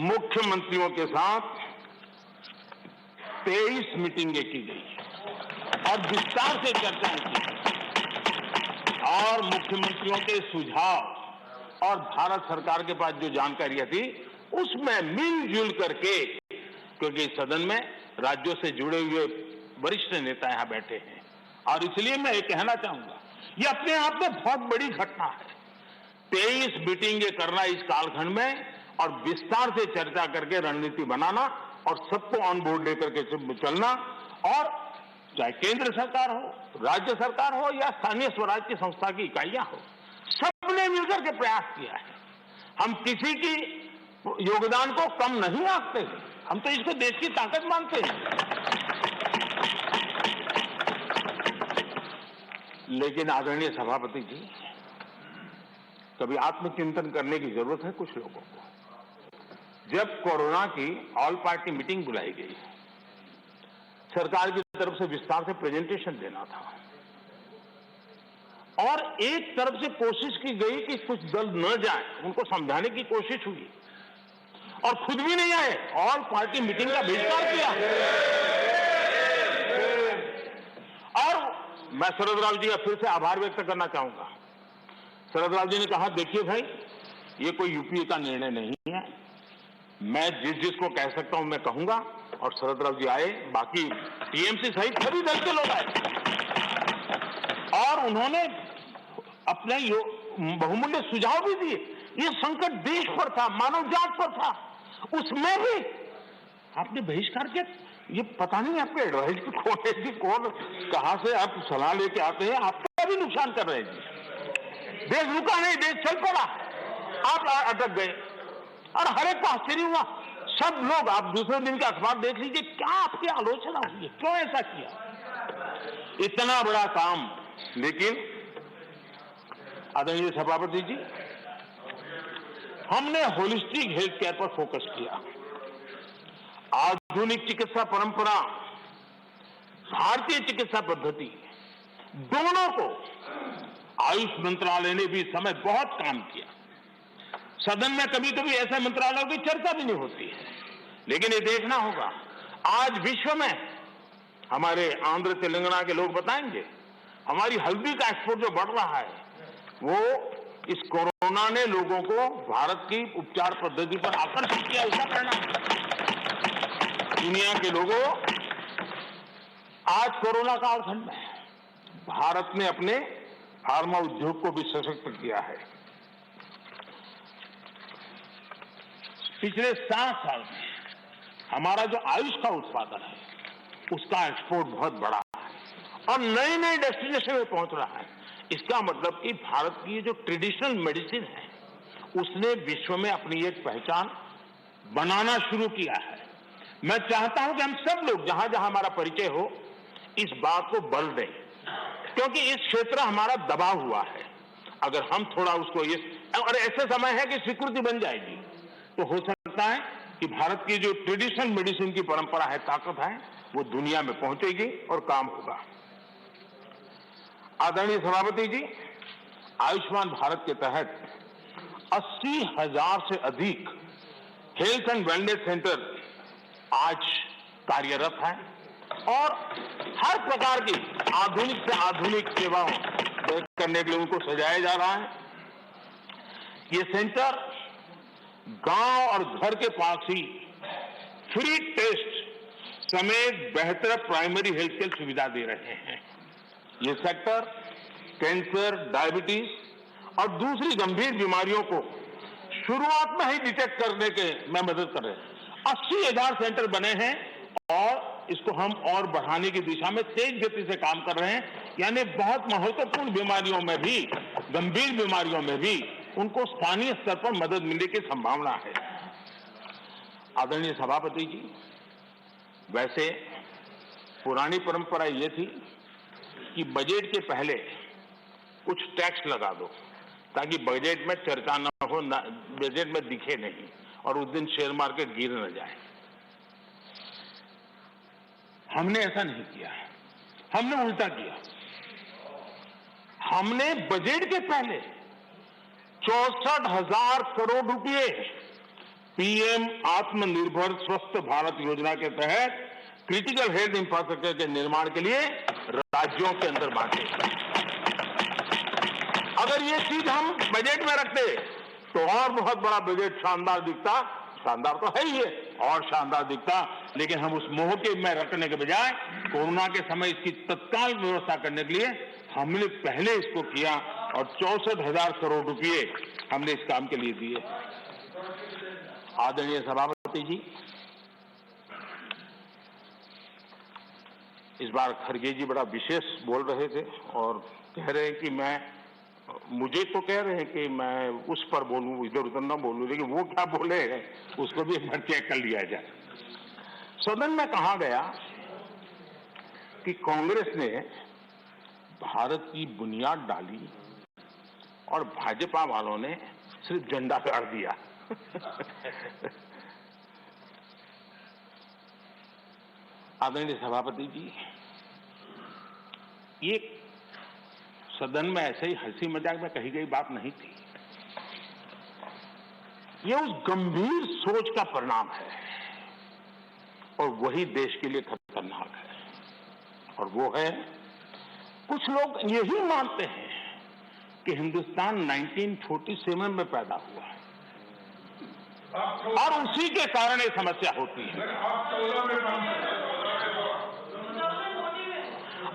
मुख्यमंत्रियों के साथ 23 मीटिंगें की गई और विस्तार से चर्चाएं की और मुख्यमंत्रियों के सुझाव और भारत सरकार के पास जो जानकारियां थी उसमें मिलजुल करके, क्योंकि सदन में राज्यों से जुड़े हुए वरिष्ठ नेता यहां बैठे हैं और इसलिए मैं ये कहना चाहूंगा, ये अपने आप में बहुत बड़ी घटना है। 23 मीटिंगें करना इस कालखंड में और विस्तार से चर्चा करके रणनीति बनाना और सबको ऑन बोर्ड लेकर के चलना, और चाहे केंद्र सरकार हो, राज्य सरकार हो या स्थानीय स्वराज की संस्था की इकाइयां हो, सबने मिलकर के प्रयास किया है। हम किसी की योगदान को कम नहीं आंकते, हम तो इसको देश की ताकत मानते हैं। लेकिन आदरणीय सभापति जी, कभी आत्मचिंतन करने की जरूरत है कुछ लोगों को। जब कोरोना की ऑल पार्टी मीटिंग बुलाई गई, सरकार की तरफ से विस्तार से प्रेजेंटेशन देना था और एक तरफ से कोशिश की गई कि कुछ दल न जाए, उनको समझाने की कोशिश हुई और खुद भी नहीं आए, ऑल पार्टी मीटिंग का बहिष्कार किया। और मैं शरद राव जी का फिर से आभार व्यक्त करना चाहूंगा। शरद राव जी ने कहा, देखिए भाई, ये कोई यूपीए का निर्णय नहीं है, मैं जिसको कह सकता हूं मैं कहूंगा। और शरद राव जी आए, बाकी टीएमसी सहित सभी दल के लोग आए और उन्होंने अपने बहुमूल्य सुझाव भी दिए। ये संकट देश पर था, मानव जात पर था, उसमें भी आपने बहिष्कार किया। ये पता नहीं आपके एडवाइस कौन है जी, कौन कहां से आप सलाह लेके आते हैं, आपका भी नुकसान कर रहे हैं जी। देश रुका नहीं, देश चल पड़ा, आप अटक गए और हर एक को आश्चर्य हुआ। सब लोग, आप दूसरे दिन का अखबार देख लीजिए, क्या आपकी आलोचना हुई है, क्यों ऐसा किया, इतना बड़ा काम। लेकिन आदरणीय सभापति जी, हमने होलिस्टिक हेल्थ केयर पर फोकस किया। आधुनिक चिकित्सा परंपरा, भारतीय चिकित्सा पद्धति, दोनों को आयुष मंत्रालय ने भी इस समय बहुत काम किया। सदन में कभी कभी ऐसे मंत्रालयों की चर्चा भी नहीं होती है, लेकिन ये देखना होगा, आज विश्व में हमारे आंध्र तेलंगाना के लोग बताएंगे, हमारी हल्दी का एक्सपोर्ट जो बढ़ रहा है, वो इस कोरोना ने लोगों को भारत की उपचार पद्धति पर आकर्षित किया, ऐसा कहना। दुनिया के लोगों, आज कोरोना कालखंड में भारत ने अपने फार्मा उद्योग को भी सशक्त किया है। पिछले 7 साल में हमारा जो आयुष का उत्पादन है, उसका एक्सपोर्ट बहुत बड़ा है और नए नए डेस्टिनेशन में पहुंच रहा है। इसका मतलब कि भारत की जो ट्रेडिशनल मेडिसिन है, उसने विश्व में अपनी एक पहचान बनाना शुरू किया है। मैं चाहता हूं कि हम सब लोग जहां जहां हमारा परिचय हो, इस बात को बल दें, क्योंकि इस क्षेत्र हमारा दबा हुआ है। अगर हम थोड़ा उसको और ऐसे समय है कि स्वीकृति बन जाएगी, तो हो सकता है कि भारत की जो ट्रेडिशनल मेडिसिन की परंपरा है, ताकत है, वो दुनिया में पहुंचेगी और काम होगा। आदरणीय सभापति जी, आयुष्मान भारत के तहत 80,000 से अधिक हेल्थ एंड वेलनेस सेंटर आज कार्यरत है और हर प्रकार की आधुनिक से आधुनिक सेवाओं करने के लिए उनको सजाया जा रहा है। ये सेंटर गांव और घर के पास ही फ्री टेस्ट समेत बेहतर प्राइमरी हेल्थ केयर सुविधा दे रहे हैं। ये सेक्टर कैंसर, डायबिटीज और दूसरी गंभीर बीमारियों को शुरुआत में ही डिटेक्ट करने के में मदद कर रहे हैं। 80,000 सेंटर बने हैं और इसको हम और बढ़ाने की दिशा में तेज गति से काम कर रहे हैं। यानी बहुत महत्वपूर्ण बीमारियों में भी, गंभीर बीमारियों में भी उनको स्थानीय स्तर पर मदद मिलने की संभावना है। आदरणीय सभापति जी, वैसे पुरानी परंपरा ये थी कि बजट के पहले कुछ टैक्स लगा दो ताकि बजट में चर्चा न हो, बजट में दिखे नहीं और उस दिन शेयर मार्केट गिर न जाए। हमने ऐसा नहीं किया, हमने उल्टा किया। हमने बजट के पहले 64,000 करोड़ रुपए पीएम आत्मनिर्भर स्वस्थ भारत योजना के तहत क्रिटिकल हेल्थ इंफ्रास्ट्रक्चर के निर्माण के लिए राज्यों के अंदर बांटे। अगर ये चीज हम बजट में रखते तो और बहुत बड़ा बजट शानदार दिखता। शानदार तो है ही है और शानदार दिखता, लेकिन हम उस मोह के में रखने के बजाय कोरोना के समय इसकी तत्काल व्यवस्था करने के लिए हमने पहले इसको किया और 64,000 करोड़ रुपए हमने इस काम के लिए दिए। आदरणीय सभापति जी, इस बार खड़गे जी बड़ा विशेष बोल रहे थे और कह रहे हैं कि मुझे तो कह रहे हैं कि मैं उस पर बोलूं, इधर उधर ना बोलूं, लेकिन वो क्या बोले हैं उसको भी एक बार चेक कर लिया जाए। सदन में कहा गया कि कांग्रेस ने भारत की बुनियाद डाली और भाजपा वालों ने सिर्फ झंडा गाड़ दिया। आदरणीय सभापति जी, ये सदन में ऐसे ही हंसी मजाक में कही गई बात नहीं थी। ये उस गंभीर सोच का परिणाम है और वही देश के लिए खतरनाक है। और वो है, कुछ लोग यही मानते हैं कि हिंदुस्तान 1947 में पैदा हुआ है और उसी के कारण ये समस्या होती है।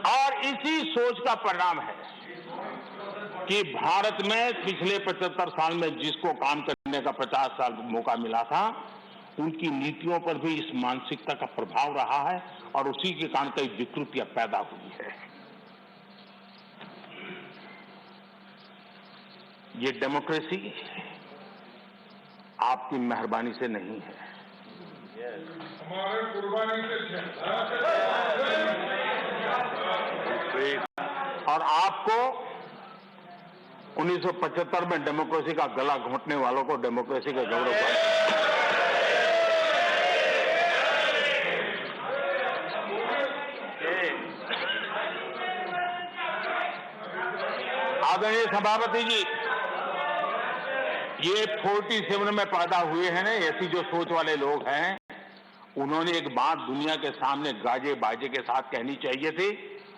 और इसी सोच का परिणाम है कि भारत में पिछले 75 साल में जिसको काम करने का 50 साल मौका मिला था, उनकी नीतियों पर भी इस मानसिकता का प्रभाव रहा है और उसी के कारण कई विकृतियां पैदा हुई है। ये डेमोक्रेसी आपकी मेहरबानी से नहीं है, हमारे कुर्बानी से और आपको 1975 में डेमोक्रेसी का गला घोंटने वालों को डेमोक्रेसी का गौरव आदरणीय सभापति जी, ये 47 में पैदा हुए हैं ना, ऐसी जो सोच वाले लोग हैं, उन्होंने एक बात दुनिया के सामने गाजे बाजे के साथ कहनी चाहिए थी,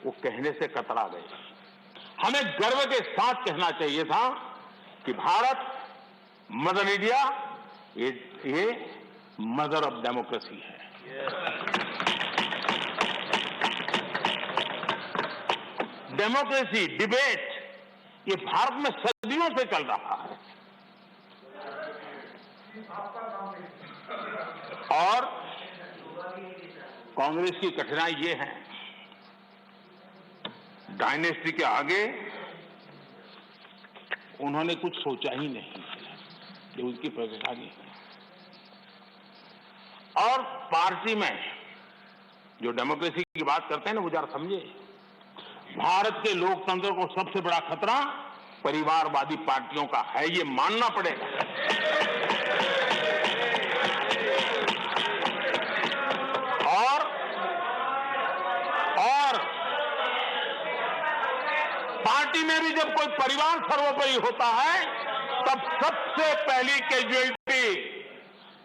वो कहने से कतरा गए। हमें गर्व के साथ कहना चाहिए था कि भारत, मदर इंडिया, ये मदर ऑफ डेमोक्रेसी है। डेमोक्रेसी, डिबेट, ये भारत में सदियों से चल रहा है। और कांग्रेस की कठिनाई ये है, डायनेस्टी के आगे उन्होंने कुछ सोचा ही नहीं, ये उनकी परेशानी है। और पार्टी में जो डेमोक्रेसी की बात करते हैं ना, वो जरा समझे, भारत के लोकतंत्र को सबसे बड़ा खतरा परिवारवादी पार्टियों का है, ये मानना पड़ेगा। और पार्टी में भी जब कोई परिवार सर्वोपरि होता है, तब सबसे पहली कैजुअलिटी,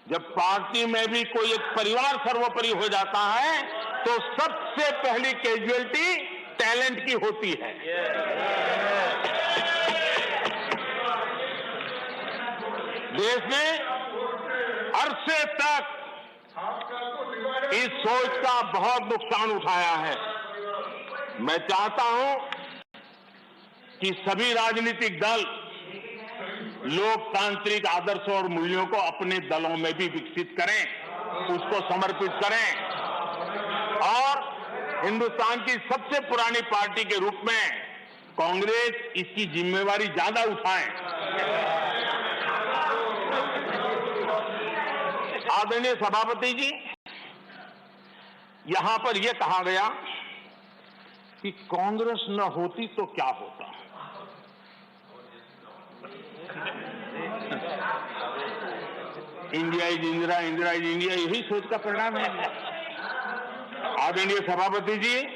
जब पार्टी में भी कोई एक परिवार सर्वोपरि हो जाता है, तो सबसे पहली कैजुअलिटी टैलेंट की होती है। देश ने अरसे तक इस सोच का बहुत नुकसान उठाया है। मैं चाहता हूं कि सभी राजनीतिक दल लोकतांत्रिक आदर्शों और मूल्यों को अपने दलों में भी विकसित करें, उसको समर्पित करें और हिंदुस्तान की सबसे पुरानी पार्टी के रूप में कांग्रेस इसकी जिम्मेवारी ज्यादा उठाए। आदरणीय सभापति जी, यहां पर यह कहा गया कि कांग्रेस न होती तो क्या होता। India is Indira, Indira is India, यही सोच का परिणाम है। आदरणीय सभापति जी,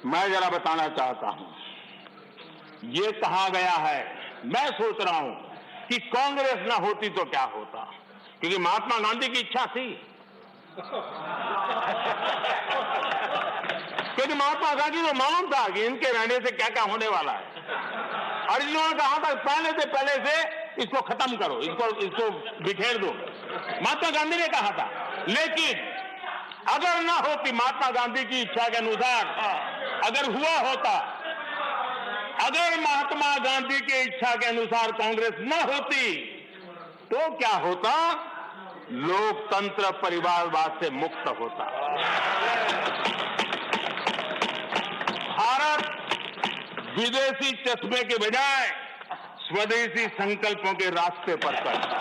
मैं जरा बताना चाहता हूं, ये कहा गया है, मैं सोच रहा हूं कि कांग्रेस ना होती तो क्या होता, क्योंकि महात्मा गांधी की इच्छा थी। क्योंकि महात्मा गांधी को मालूम था कि इनके रहने से क्या क्या होने वाला है, और इन्होंने कहा था पहले से इसको खत्म करो, इसको बिखेर दो। महात्मा गांधी ने कहा था, लेकिन अगर ना होती महात्मा गांधी की इच्छा के अनुसार, अगर हुआ होता, अगर महात्मा गांधी की इच्छा के अनुसार कांग्रेस न होती तो क्या होता? लोकतंत्र परिवारवाद से मुक्त होता। भारत विदेशी चश्मे के बजाय स्वदेशी संकल्पों के रास्ते पर चलता।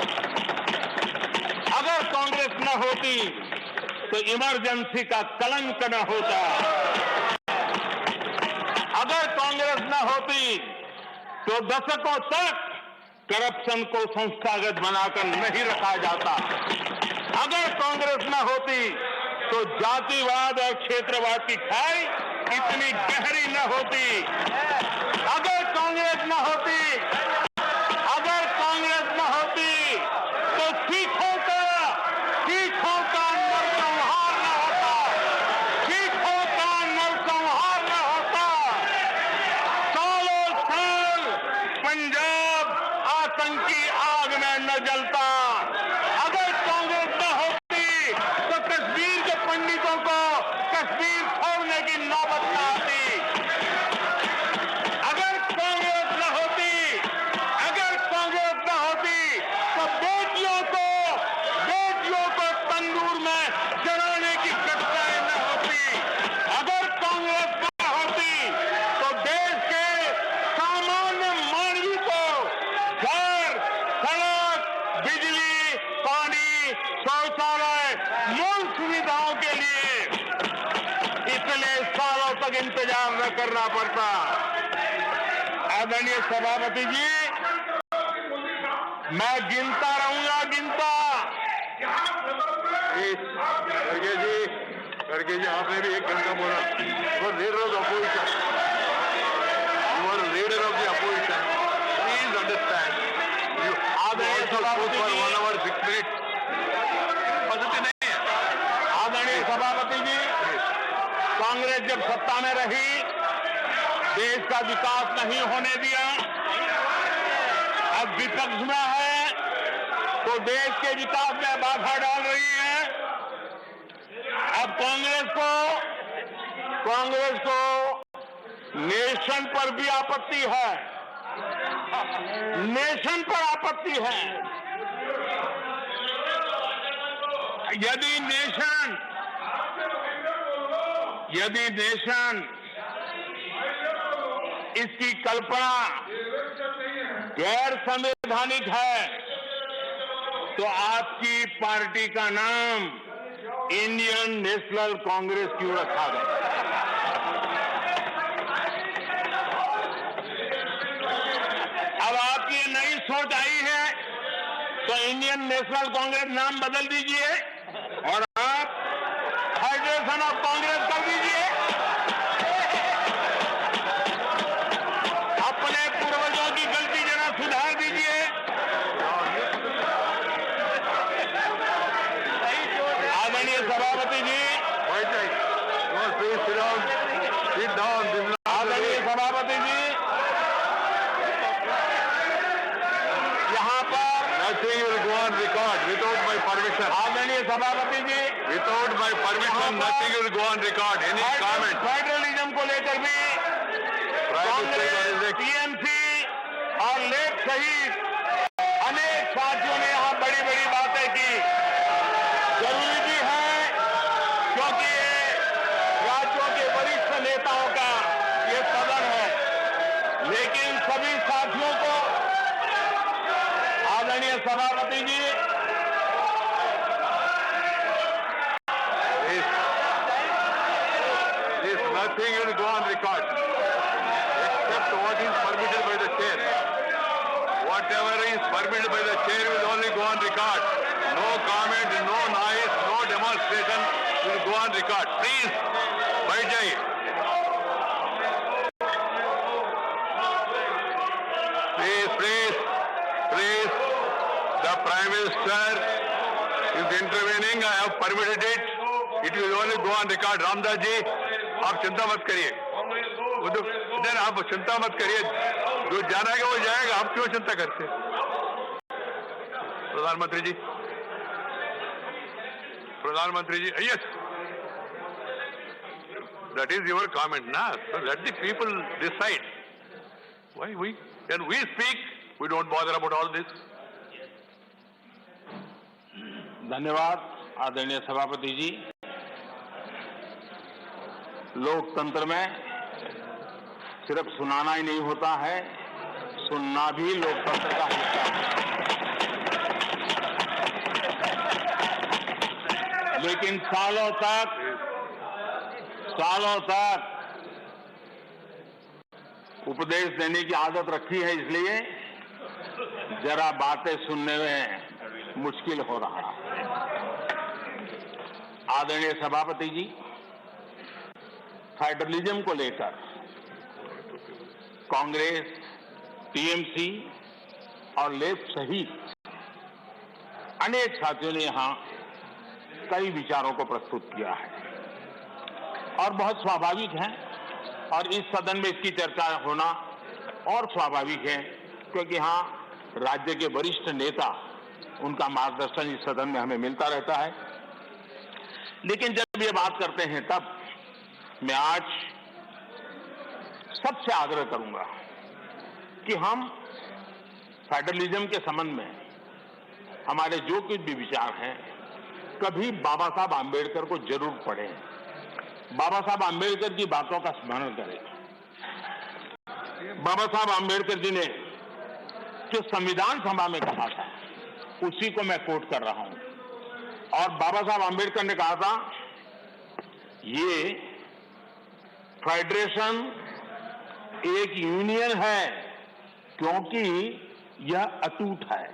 अगर कांग्रेस न होती तो इमरजेंसी का कलंक न होता। अगर कांग्रेस न होती तो दशकों तक करप्शन को संस्थागत बनाकर नहीं रखा जाता। अगर कांग्रेस न होती तो जातिवाद और क्षेत्रवाद की खाई इतनी गहरी न होती। अगर कांग्रेस न होती तो सिखों का नरसंहार न होता। सिखों का नरसंहार न होता। सालों साल पंजाब आतंकी आग में न जलता। अगर कांग्रेस न होती तो कश्मीर के पंडितों को कश्मीर छोड़ने की नौबत न आती। अगर कांग्रेस न होती तो बेटियों को तंदूर में जलाने की घटनाएं न होती। अगर कांग्रेस न होती तो देश के सामान्य मानवी को घर, सड़क, बिजली, पानी, शौचालय, मूल सुविधाओं के लिए इतने सालों तक इंतजार न करना पड़ता। आदरणीय सभापति जी, मैं गिनता रहूंगा। खड़गे जी, आपने भी 1 घंटा बोला। You are leader of the opposition. You are leader of the opposition. Please understand. You आदरणीय also spoke सभापति for जी, 1 hour 6 minutes. पद्धति नहीं है। आदरणीय सभापति जी, कांग्रेस जब सत्ता में रही, देश का विकास नहीं होने दिया। अब विपक्ष में है तो देश के विकास में बाधा डाल रही है। अब कांग्रेस को नेशन पर भी आपत्ति है। नेशन पर आपत्ति है। यदि नेशन इसकी कल्पना गैर संवैधानिक है तो आपकी पार्टी का नाम इंडियन नेशनल कांग्रेस क्यों रखा गया? अब आपकी नई सोच आई है तो इंडियन नेशनल कांग्रेस नाम बदल दीजिए और आप फेडरेशन ऑफ कांग्रेस कर दीजिए। अपने पूर्वजों की गलती जरा सुधार दीजिए। आदरणीय सभापति जी, आदरणीय सभापति जी, Nothing will go on record without my permission. आदरणीय सभापति जी, Without my permission, nothing will go on record. Any comment? Federalism को लेकर भी कांग्रेस, टीएमसी और लेफ्ट सहित अनेक साथियों ने यहाँ बड़ी बड़ी बातें की। जरूरी भी है क्योंकि ये राज्यों के वरिष्ठ नेताओं का ये सदन है, लेकिन सभी साथियों को आदरणीय सभापति जी, This nothing will go on record except what is permitted by the chair. Whatever is permitted by the chair will only go on record. No comment, no noise, no demonstration will go on record. Please, बैठ जाइए. Please. The Prime Minister is intervening. I have permitted it. It will only go on record. Ramdas ji, आप चिंता मत करिए. आप चिंता मत करिए. जो जाना है वो जाएगा. आप क्यों चिंता करते हैं? प्रधानमंत्री जी, yes. That is your comment, na? So let the people decide. Why when we speak, we don't bother about all this. धन्यवाद आदरणीय सभापति जी। लोकतंत्र में सिर्फ सुनाना ही नहीं होता है, सुनना भी लोकतंत्र का हिस्सा है। लेकिन सालों तक उपदेश देने की आदत रखी है, इसलिए जरा बातें सुनने में मुश्किल हो रहा है। आदरणीय सभापति जी, फेडरलिज्म को लेकर कांग्रेस, टीएमसी और लेफ्ट सहित अनेक साथियों ने यहां कई विचारों को प्रस्तुत किया है और बहुत स्वाभाविक है, और इस सदन में इसकी चर्चा होना और स्वाभाविक है क्योंकि यहाँ राज्य के वरिष्ठ नेता, उनका मार्गदर्शन इस सदन में हमें मिलता रहता है। लेकिन जब ये बात करते हैं तब मैं आज सबसे आग्रह करूंगा कि हम फेडरलिज्म के संबंध में हमारे जो कुछ भी विचार हैं, कभी बाबा साहब आम्बेडकर को जरूर पढ़ें, बाबा साहब आम्बेडकर की बातों का स्मरण करें। बाबा साहब आम्बेडकर जी ने जो संविधान सभा में कहा था, उसी को मैं कोट कर रहा हूं। और बाबा साहब आम्बेडकर ने कहा था, ये फेडरेशन एक यूनियन है क्योंकि यह अटूट है।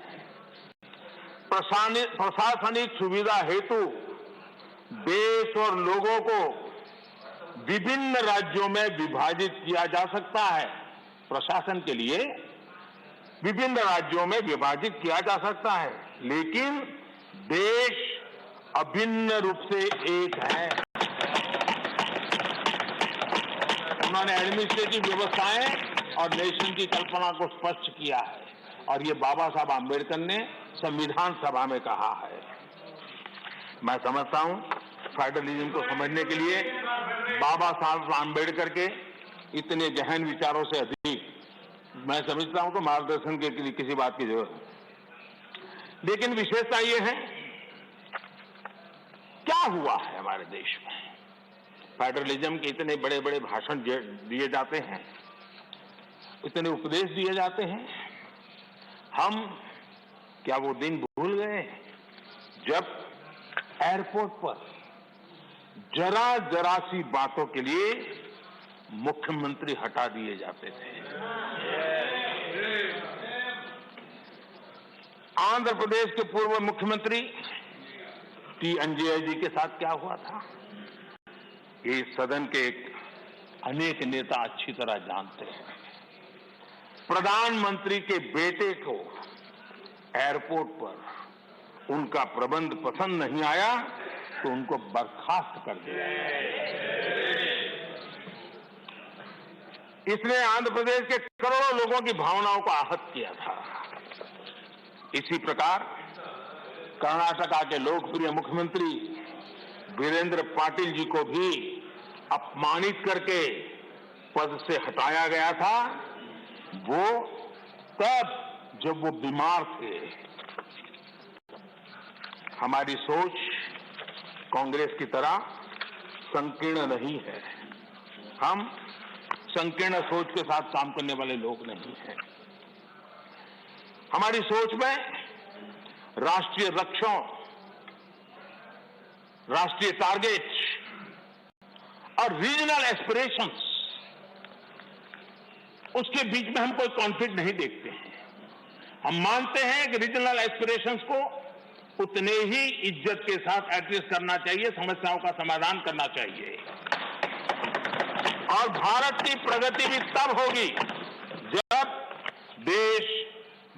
प्रशासनिक सुविधा हेतु देश और लोगों को विभिन्न राज्यों में विभाजित किया जा सकता है। प्रशासन के लिए विभिन्न राज्यों में विभाजित किया जा सकता है, लेकिन देश अभिन्न रूप से एक है। उन्होंने एडमिनिस्ट्रेटिव व्यवस्थाएं और नेशन की कल्पना को स्पष्ट किया है, और ये बाबा साहब आम्बेडकर ने संविधान सभा में कहा है। मैं समझता हूं फेडरलिज्म को समझने के लिए बाबा साहब आम्बेडकर के इतने गहन विचारों से अधिक मैं समझता हूं कि मार्गदर्शन के लिए किसी बात की जरूरत है। लेकिन विशेषता ये है, क्या हुआ है हमारे देश में? फेडरलिज्म के इतने बड़े बड़े भाषण दिए जाते हैं, इतने उपदेश दिए जाते हैं, हम क्या वो दिन भूल गए जब एयरपोर्ट पर जरा सी बातों के लिए मुख्यमंत्री हटा दिए जाते थे? आंध्र प्रदेश के पूर्व मुख्यमंत्री टी अंजय जी के साथ क्या हुआ था, ये सदन के अनेक नेता अच्छी तरह जानते हैं। प्रधानमंत्री के बेटे को एयरपोर्ट पर उनका प्रबंध पसंद नहीं आया तो उनको बर्खास्त कर दिया। इसने आंध्र प्रदेश के करोड़ों लोगों की भावनाओं को आहत किया था। इसी प्रकार कर्नाटका के लोकप्रिय मुख्यमंत्री वीरेंद्र पाटिल जी को भी अपमानित करके पद से हटाया गया था, वो तब जब वो बीमार थे। हमारी सोच कांग्रेस की तरह संकीर्ण नहीं है। हम संकीर्ण सोच के साथ काम करने वाले लोग नहीं हैं। हमारी सोच में राष्ट्रीय लक्ष्यों, राष्ट्रीय टारगेट और रीजनल एस्पिरेशंस, उसके बीच में हम कोई कॉन्फ्लिक्ट नहीं देखते हैं। हम मानते हैं कि रीजनल एस्पिरेशंस को उतने ही इज्जत के साथ एड्रेस करना चाहिए, समस्याओं का समाधान करना चाहिए। और भारत की प्रगति भी तब होगी जब देश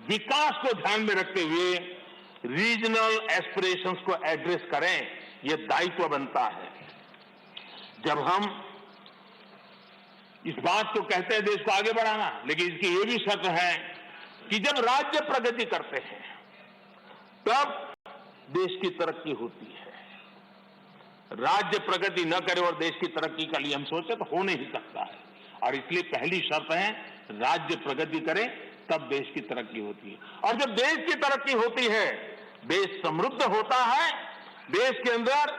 विकास को ध्यान में रखते हुए रीजनल एस्पिरेशंस को एड्रेस करें। ये दायित्व बनता है। जब हम इस बात को कहते हैं देश को आगे बढ़ाना, लेकिन इसकी ये भी शर्त है कि जब राज्य प्रगति करते हैं तब देश की तरक्की होती है। राज्य प्रगति न करे और देश की तरक्की का लिए हम सोचे तो हो नहीं सकता है। और इसलिए पहली शर्त है राज्य प्रगति करे तब देश की तरक्की होती है। और जब देश की तरक्की होती है, देश समृद्ध होता है, देश के अंदर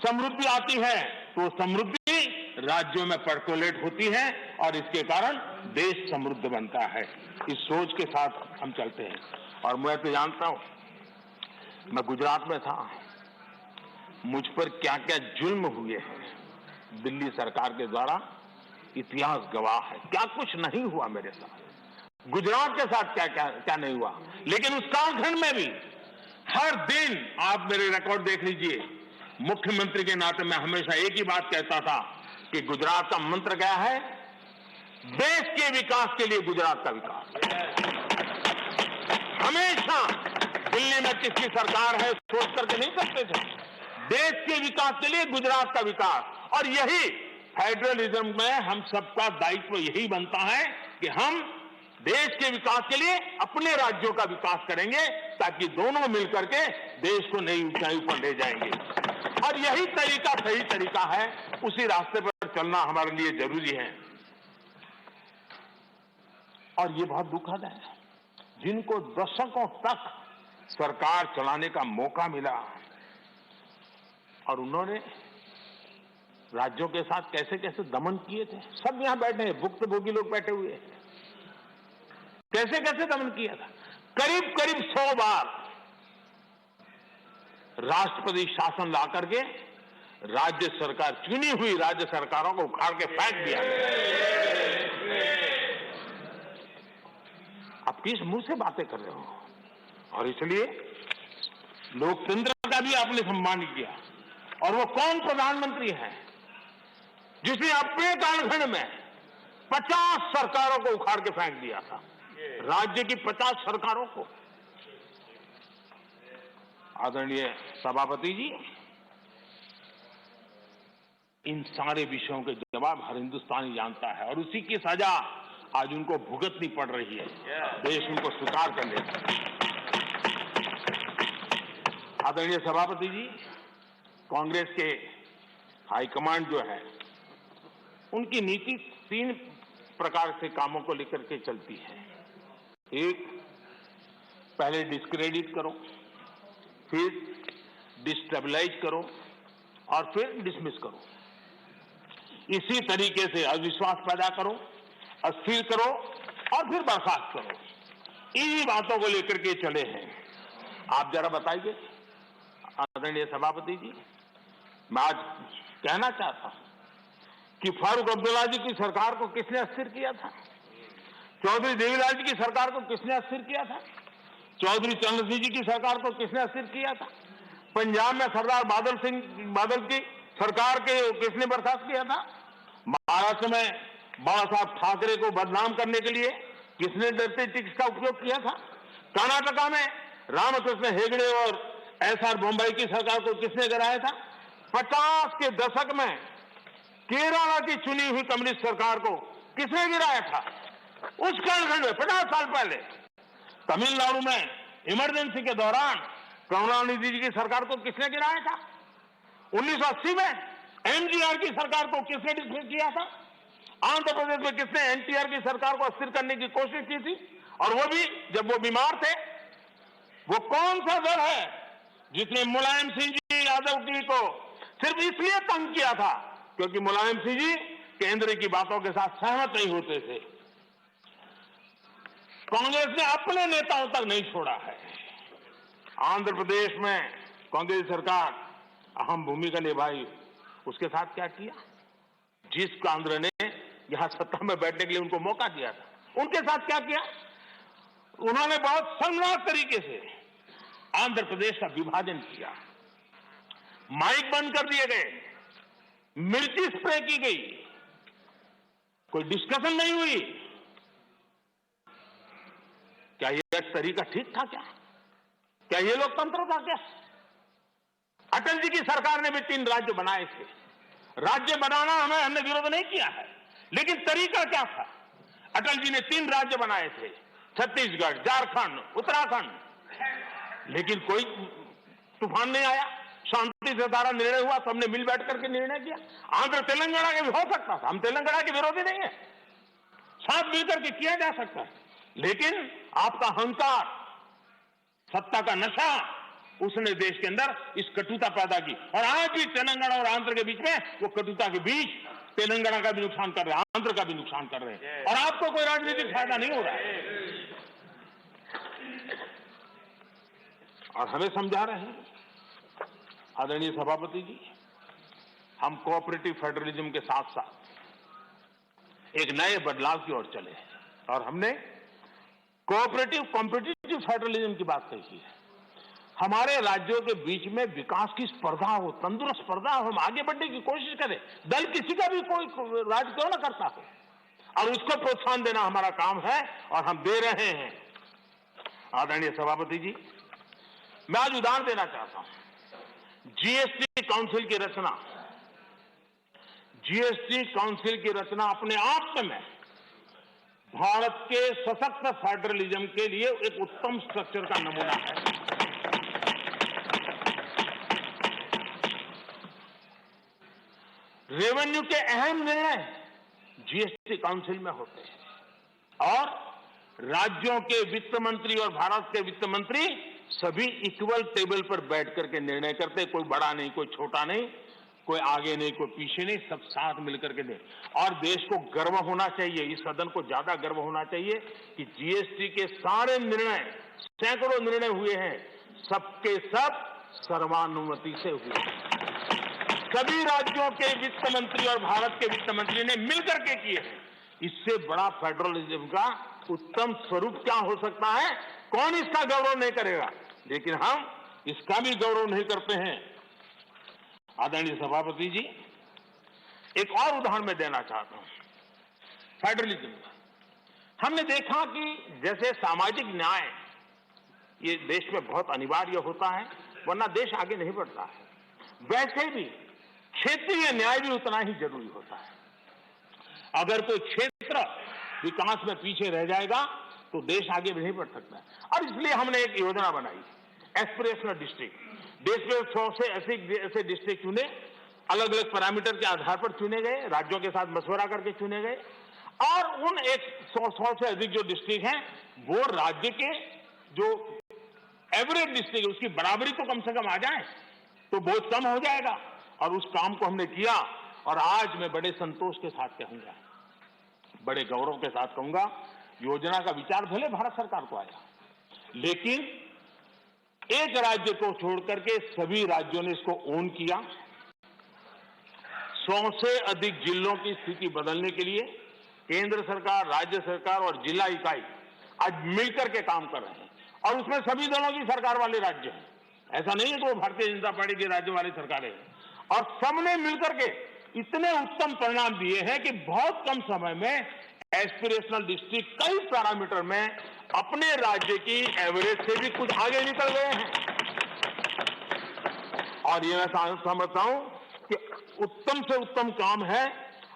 समृद्धि आती है, तो समृद्धि राज्यों में पर्कोलेट होती है और इसके कारण देश समृद्ध बनता है। इस सोच के साथ हम चलते हैं। और मैं तो जानता हूं, मैं गुजरात में था, मुझ पर क्या क्या जुल्म हुए हैं दिल्ली सरकार के द्वारा, इतिहास गवाह है। क्या कुछ नहीं हुआ मेरे साथ, गुजरात के साथ क्या क्या क्या नहीं हुआ। लेकिन उस कालखंड में भी हर दिन, आप मेरे रिकॉर्ड देख लीजिए, मुख्यमंत्री के नाते मैं हमेशा एक ही बात कहता था कि गुजरात का मंत्र क्या है, देश के विकास के लिए गुजरात का विकास। हमेशा दिल्ली में किसकी सरकार है सोच करके नहीं करते थे, देश के विकास के लिए गुजरात का विकास। और यही फेडरलिज्म में हम सबका दायित्व यही बनता है कि हम देश के विकास के लिए अपने राज्यों का विकास करेंगे, ताकि दोनों मिलकर के देश को नई ऊंचाई पर ले जाएंगे। और यही तरीका सही तरीका है, उसी रास्ते पर चलना हमारे लिए जरूरी है। और ये बहुत दुखद है, जिनको दशकों तक सरकार चलाने का मौका मिला और उन्होंने राज्यों के साथ कैसे कैसे दमन किए थे। सब यहां बैठे हैं, भुक्तभोगी लोग बैठे हुए हैं, कैसे कैसे दमन किया था। करीब करीब 100 बार राष्ट्रपति शासन ला करके राज्य सरकार, चुनी हुई राज्य सरकारों को उखाड़ के फेंक दिया गया। आप किस मुंह से बातें कर रहे हो। और इसलिए लोकतंत्र का भी आपने सम्मान किया। और वो कौन प्रधानमंत्री है जिसने अपने कालखंड में 50 सरकारों को उखाड़ के फेंक दिया था, राज्य की 50 सरकारों को। आदरणीय सभापति जी, इन सारे विषयों के जवाब हर हिंदुस्तानी जानता है और उसी की सजा आज उनको भुगतनी पड़ रही है। देश उनको स्वीकार कर लेता है। आदरणीय सभापति जी, कांग्रेस के हाईकमांड जो है, उनकी नीति 3 प्रकार से कामों को लेकर के चलती है। एक, पहले डिस्क्रेडिट करो, फिर डिस्टेबलाइज करो और फिर डिसमिस करो। इसी तरीके से अविश्वास पैदा करो, अस्थिर करो और फिर बर्खास्त करो। इन्हीं बातों को लेकर के चले हैं। आप जरा बताइए आदरणीय सभापति जी, मैं आज कहना चाहता हूं कि फारूक अब्दुल्ला जी की सरकार को किसने अस्थिर किया था, चौधरी देवीलाल जी की सरकार को किसने अस्थिर किया था, चौधरी चरण सिंह जी की सरकार को किसने अस्थिर किया था, पंजाब में सरदार बादल की सरकार के किसने बर्खास्त किया था, महाराष्ट्र में बाला साहब ठाकरे को बदनाम करने के लिए किसने डरते टिक्स का उपयोग किया था, कर्नाटका में रामकृष्ण हेगड़े और एसआर बॉम्बे की सरकार को किसने गिराया था, 50 के दशक में केरला की चुनी हुई कम्युनिस्ट सरकार को किसने गिराया था, उस कालखंड में 50 साल पहले। तमिलनाडु में इमरजेंसी के दौरान करुणानिधि जी की सरकार को किसने गिराया था? 1980 में एमजीआर की सरकार को किसने डिसमिस किया था? आंध्र प्रदेश में किसने एनटीआर की सरकार को अस्थिर करने की कोशिश की थी? और वो भी जब वो बीमार थे। वो कौन सा दल है जिसने मुलायम सिंह जी यादव जी को सिर्फ इसलिए तंग किया था क्योंकि मुलायम सिंह जी केंद्र की बातों के साथ सहमत नहीं होते थे? कांग्रेस ने अपने नेताओं तक नहीं छोड़ा है। आंध्र प्रदेश में कांग्रेस सरकार अहम भूमिका निभाई। उसके साथ क्या किया? जिस केंद्र ने यहां सत्ता में बैठने के लिए उनको मौका दिया था, उनके साथ क्या किया? उन्होंने बहुत शर्मनाक तरीके से आंध्र प्रदेश का विभाजन किया। माइक बंद कर दिए गए, मिर्ची स्प्रे की गई, कोई डिस्कशन नहीं हुई। क्या यह तरीका ठीक था? क्या ये लोकतंत्र था? क्या अटल जी की सरकार ने भी 3 राज्य बनाए थे। राज्य बनाना हमने विरोध नहीं किया है, लेकिन तरीका क्या था? अटल जी ने 3 राज्य बनाए थे, छत्तीसगढ़, झारखंड, उत्तराखंड। लेकिन कोई तूफान नहीं आया, शांति से सारा निर्णय हुआ, सबने मिल बैठ करके निर्णय किया। आंध्र तेलंगाना के भी हो सकता था, हम तेलंगाना के विरोधी नहीं है, साथ मिलकर के किया जा सकता है। लेकिन आपका अहंकार, सत्ता का नशा, उसने देश के अंदर इस कटुता पैदा की। और आज भी तेलंगाना और आंध्र के बीच में वो कटुता के बीच तेलंगाना का भी नुकसान कर रहे हैं, आंध्र का भी नुकसान कर रहे हैं, और आपको कोई राजनीतिक फायदा नहीं हो रहा है। और हमें समझा रहे हैं आदरणीय सभापति जी, हम कोऑपरेटिव फेडरलिज्म के साथ साथ एक नए बदलाव की ओर चले और हमने कोऑपरेटिव कॉम्पिटिटिव फेडरलिज्म की बात कही है। हमारे राज्यों के बीच में विकास की स्पर्धा हो, तंदुरुस्त स्पर्धा हो, हम आगे बढ़ने की कोशिश करें। दल किसी का भी कोई राज्य क्यों ना करता हो, और उसको प्रोत्साहन देना हमारा काम है और हम दे रहे हैं। आदरणीय सभापति जी, मैं आज उदाहरण देना चाहता हूं। जीएसटी काउंसिल की रचना, जीएसटी काउंसिल की रचना अपने आप में भारत के सशक्त फेडरलिज्म के लिए एक उत्तम स्ट्रक्चर का नमूना है। रेवेन्यू के अहम निर्णय जीएसटी काउंसिल में होते हैं और राज्यों के वित्त मंत्री और भारत के वित्त मंत्री सभी इक्वल टेबल पर बैठ करके निर्णय करते। कोई बड़ा नहीं, कोई छोटा नहीं, कोई आगे नहीं, कोई पीछे नहीं, सब साथ मिलकर के दे। और देश को गर्व होना चाहिए, इस सदन को ज्यादा गर्व होना चाहिए कि जीएसटी के सारे निर्णय, सैकड़ों निर्णय हुए हैं, सबके सब सर्वानुमति से हुए। सभी राज्यों के वित्त मंत्री और भारत के वित्त मंत्री ने मिलकर के किए हैं। इससे बड़ा फेडरलिज्म का उत्तम स्वरूप क्या हो सकता है? कौन इसका गौरव नहीं करेगा? लेकिन हम इसका भी गौरव नहीं करते हैं। आदरणीय सभापति जी, एक और उदाहरण मैं देना चाहता हूं फेडरलिज्म का। हमने देखा कि जैसे सामाजिक न्याय ये देश में बहुत अनिवार्य होता है, वरना देश आगे नहीं बढ़ता है, वैसे भी क्षेत्रीय न्याय भी उतना ही जरूरी होता है। अगर कोई क्षेत्र विकास में पीछे रह जाएगा तो देश आगे नहीं बढ़ सकता। और इसलिए हमने एक योजना बनाई, एस्पिरेशनल डिस्ट्रिक्ट। देश में 100 से ऐसे डिस्ट्रिक्ट चुने, अलग अलग पैरामीटर के आधार पर चुने गए, राज्यों के साथ मशवरा करके चुने गए। और उन 100 से अधिक जो डिस्ट्रिक्ट हैं वो राज्य के जो एवरेज डिस्ट्रिक्ट, उसकी बराबरी तो कम से कम आ जाए तो बहुत कम हो जाएगा। और उस काम को हमने किया और आज मैं बड़े संतोष के साथ कहूंगा, बड़े गौरव के साथ कहूंगा, योजना का विचार भले भारत सरकार को आया, लेकिन एक राज्य को छोड़ करके सभी राज्यों ने इसको ओन किया। 100 से अधिक जिलों की स्थिति बदलने के लिए केंद्र सरकार, राज्य सरकार और जिला इकाई आज मिलकर के काम कर रहे हैं। और उसमें सभी दलों की सरकार वाले राज्य हैं, ऐसा नहीं है कि वो भारतीय जनता पार्टी के राज्य वाली सरकारें हैं। और सबने मिलकर के इतने उत्तम परिणाम दिए हैं कि बहुत कम समय में एस्पिरेशनल डिस्ट्रिक्ट कई पैरामीटर में अपने राज्य की एवरेज से भी कुछ आगे निकल गए हैं। और ये मैं समझता हूं कि उत्तम से उत्तम काम है।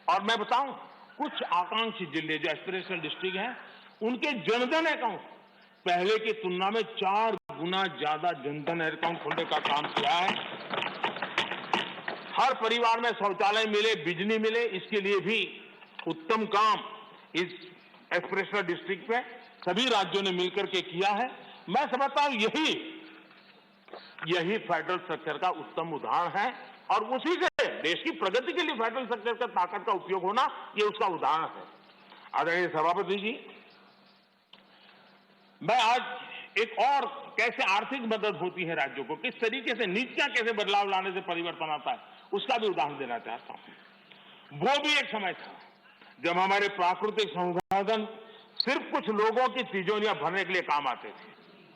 और मैं बताऊं, कुछ आकांक्षी जिले जो एस्पिरेशनल डिस्ट्रिक्ट हैं, उनके जनधन अकाउंट पहले की तुलना में 4 गुना ज्यादा जनधन अकाउंट खोलने का काम किया है। हर परिवार में शौचालय मिले, बिजली मिले, इसके लिए भी उत्तम काम इस एक्सप्रेशनल डिस्ट्रिक्ट में सभी राज्यों ने मिलकर के किया है। मैं समझता हूं यही फेडरल स्ट्रक्चर का उत्तम उदाहरण है और उसी से देश की प्रगति के लिए फेडरल स्ट्रक्चर का ताकत का उपयोग होना ये उसका उदाहरण है। आदरणीय सभापति जी, मैं आज एक और कैसे आर्थिक मदद होती है राज्यों को, किस तरीके से नीतियां कैसे बदलाव लाने से परिवर्तन आता है, उसका भी उदाहरण देना चाहता हूं। वो भी एक समय था जब हमारे प्राकृतिक संसाधन सिर्फ कुछ लोगों की तिजोरियां भरने के लिए काम आते थे।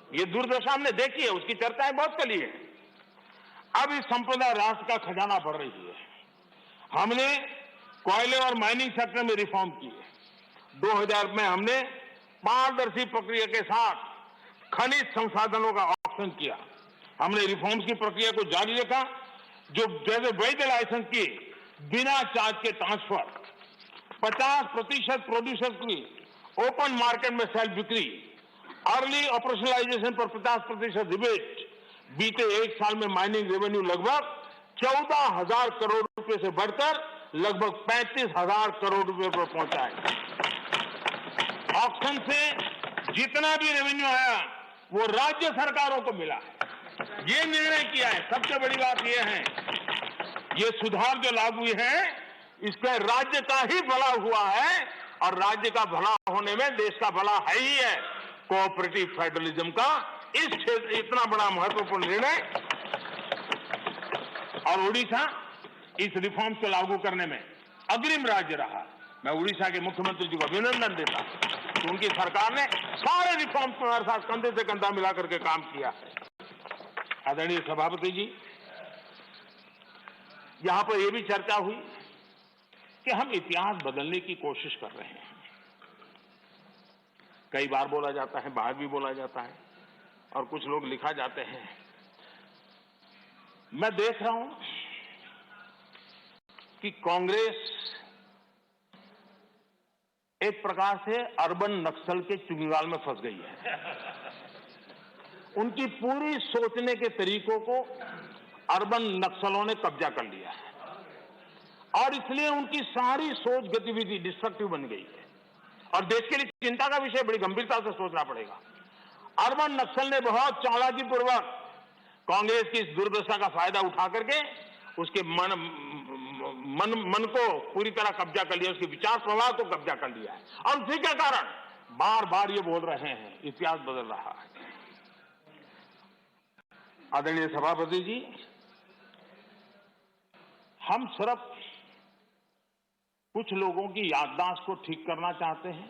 ये दुर्दशा हमने देखी है, उसकी चर्चाएं बहुत चली है। अब इस संपदा राष्ट्र का खजाना भर रही है। हमने कोयले और माइनिंग सेक्टर में रिफॉर्म किए। 2000 में हमने पारदर्शी प्रक्रिया के साथ खनिज संसाधनों का ऑक्शन किया। हमने रिफॉर्म्स की प्रक्रिया को जारी रखा, जो जैसे वैध लाइसेंस की बिना चार्ज के ट्रांसफर, 50% प्रोड्यूसर्स की ओपन मार्केट में सेल्फ बिक्री, अर्ली ऑपरेशनलाइजेशन पर 50% रिबेट। बीते एक साल में माइनिंग रेवेन्यू लगभग 14,000 करोड़ रुपए से बढ़कर लगभग 35,000 करोड़ रुपए पर पहुंचा है। ऑक्शन से जितना भी रेवेन्यू आया वो राज्य सरकारों को मिला है। ये निर्णय किया है। सबसे बड़ी बात यह है, ये सुधार जो लागू हुए हैं इससे राज्य का ही भला हुआ है और राज्य का भला होने में देश का भला है ही है। कोऑपरेटिव फेडरलिज्म का इस क्षेत्र इतना बड़ा महत्वपूर्ण निर्णय, और उड़ीसा इस रिफॉर्म को लागू करने में अग्रिम राज्य रहा। मैं उड़ीसा के मुख्यमंत्री जी को अभिनंदन देता हूं कि उनकी सरकार ने सारे रिफॉर्म्स को हमारे साथ कंधे से कंधा मिला करके काम किया है। आदरणीय सभापति जी, यहां पर यह भी चर्चा हुई कि हम इतिहास बदलने की कोशिश कर रहे हैं। कई बार बोला जाता है, बाहर भी बोला जाता है और कुछ लोग लिखा जाते हैं। मैं देख रहा हूं कि कांग्रेस एक प्रकार से अर्बन नक्सल के चुंगल में फंस गई है। उनकी पूरी सोचने के तरीकों को अर्बन नक्सलों ने कब्जा कर लिया है और इसलिए उनकी सारी सोच गतिविधि डिस्ट्रक्टिव बन गई है और देश के लिए चिंता का विषय, बड़ी गंभीरता से सोचना पड़ेगा। अर्बन नक्सल ने बहुत चालाकी पूर्वक कांग्रेस की इस दुर्दशा का फायदा उठा करके उसके मन को पूरी तरह कब्जा कर लिया, उसके विचार प्रवाह को कब्जा कर लिया है और उसी के कारण बार बार ये बोल रहे हैं इतिहास बदल रहा है। आदरणीय सभापति जी, हम सिर्फ कुछ लोगों की याददाश्त को ठीक करना चाहते हैं,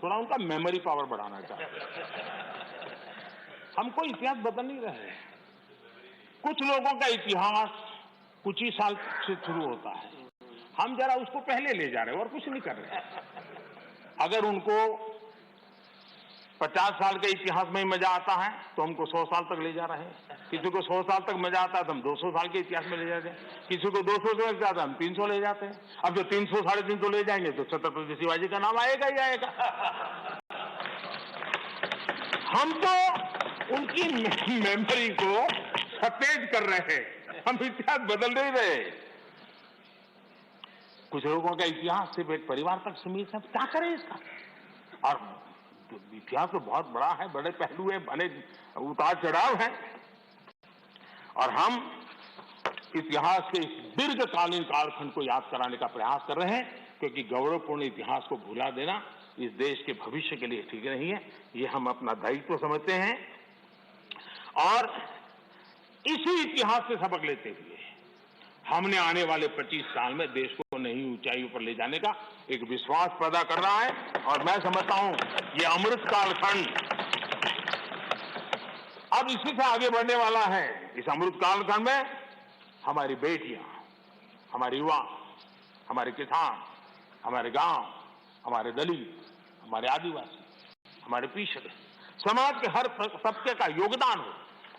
थोड़ा उनका मेमोरी पावर बढ़ाना चाहते हैं। हम कोई इतिहास बदल नहीं रहे हैं। कुछ लोगों का इतिहास कुछ ही साल से शुरू होता है, हम जरा उसको पहले ले जा रहे हैं और कुछ नहीं कर रहे। अगर उनको 50 साल के इतिहास में ही मजा आता है तो हमको 100 साल तक ले जा रहे हैं। किसी को 100 साल तक मजा आता है तो हम 200 साल के इतिहास में ले जाते हैं। किसी को 200 से मजा आता है हम 300 ले जाते हैं। अब जो 300 साढ़े 300 ले जाएंगे तो छत्रपति शिवाजी का नाम आएगा ही आएगा। हम तो उनकी मेमोरी को सतेज कर रहे हैं, हम इतिहास बदल नहीं रहे। कुछ लोगों का इतिहास सिर्फ एक परिवार तक सीमित है, क्या करें इसका? और इतिहास तो बहुत बड़ा है, बड़े पहलू है, अनेक उतार चढ़ाव है और हम इतिहास के इस दीर्घकालीन कालखंड को याद कराने का प्रयास कर रहे हैं, क्योंकि गौरवपूर्ण इतिहास को भुला देना इस देश के भविष्य के लिए ठीक नहीं है। ये हम अपना दायित्व समझते हैं और इसी इतिहास से सबक लेते हुए हमने आने वाले 25 साल में देश को नई ऊंचाइयों पर ले जाने का एक विश्वास पैदा कर रहा है और मैं समझता हूं ये अमृत कालखंड अब इसी से आगे बढ़ने वाला है। इस अमृत कालखंड में हमारी बेटियां, हमारे युवा, हमारे किसान, हमारे गांव, हमारे दलित, हमारे आदिवासी, हमारे पिछड़े समाज के हर तबके का योगदान हो,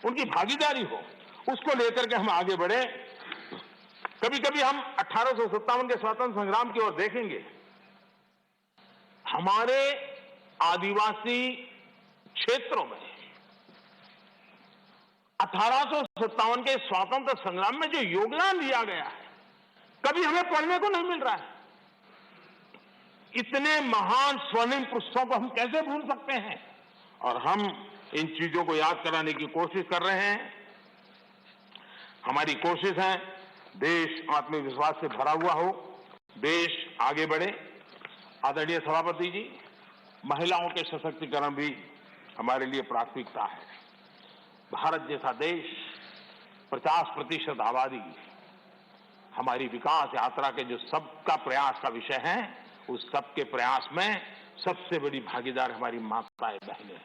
उनकी भागीदारी हो, उसको लेकर के हम आगे बढ़े। कभी कभी हम 1857 के स्वतंत्र संग्राम की ओर देखेंगे। हमारे आदिवासी क्षेत्रों में 1857 के स्वातंत्र संग्राम में जो योगदान दिया गया है, कभी हमें पढ़ने को नहीं मिल रहा है। इतने महान स्वर्णिम पुरुषों को हम कैसे भूल सकते हैं? और हम इन चीजों को याद कराने की कोशिश कर रहे हैं। हमारी कोशिश है देश आत्मविश्वास से भरा हुआ हो, देश आगे बढ़े। आदरणीय सभापति जी, महिलाओं के सशक्तिकरण भी हमारे लिए प्राथमिकता है। भारत जैसा देश, 50% आबादी, हमारी विकास यात्रा के जो सबका प्रयास का विषय है, उस सबके प्रयास में सबसे बड़ी भागीदार हमारी माताएं बहनें हैं।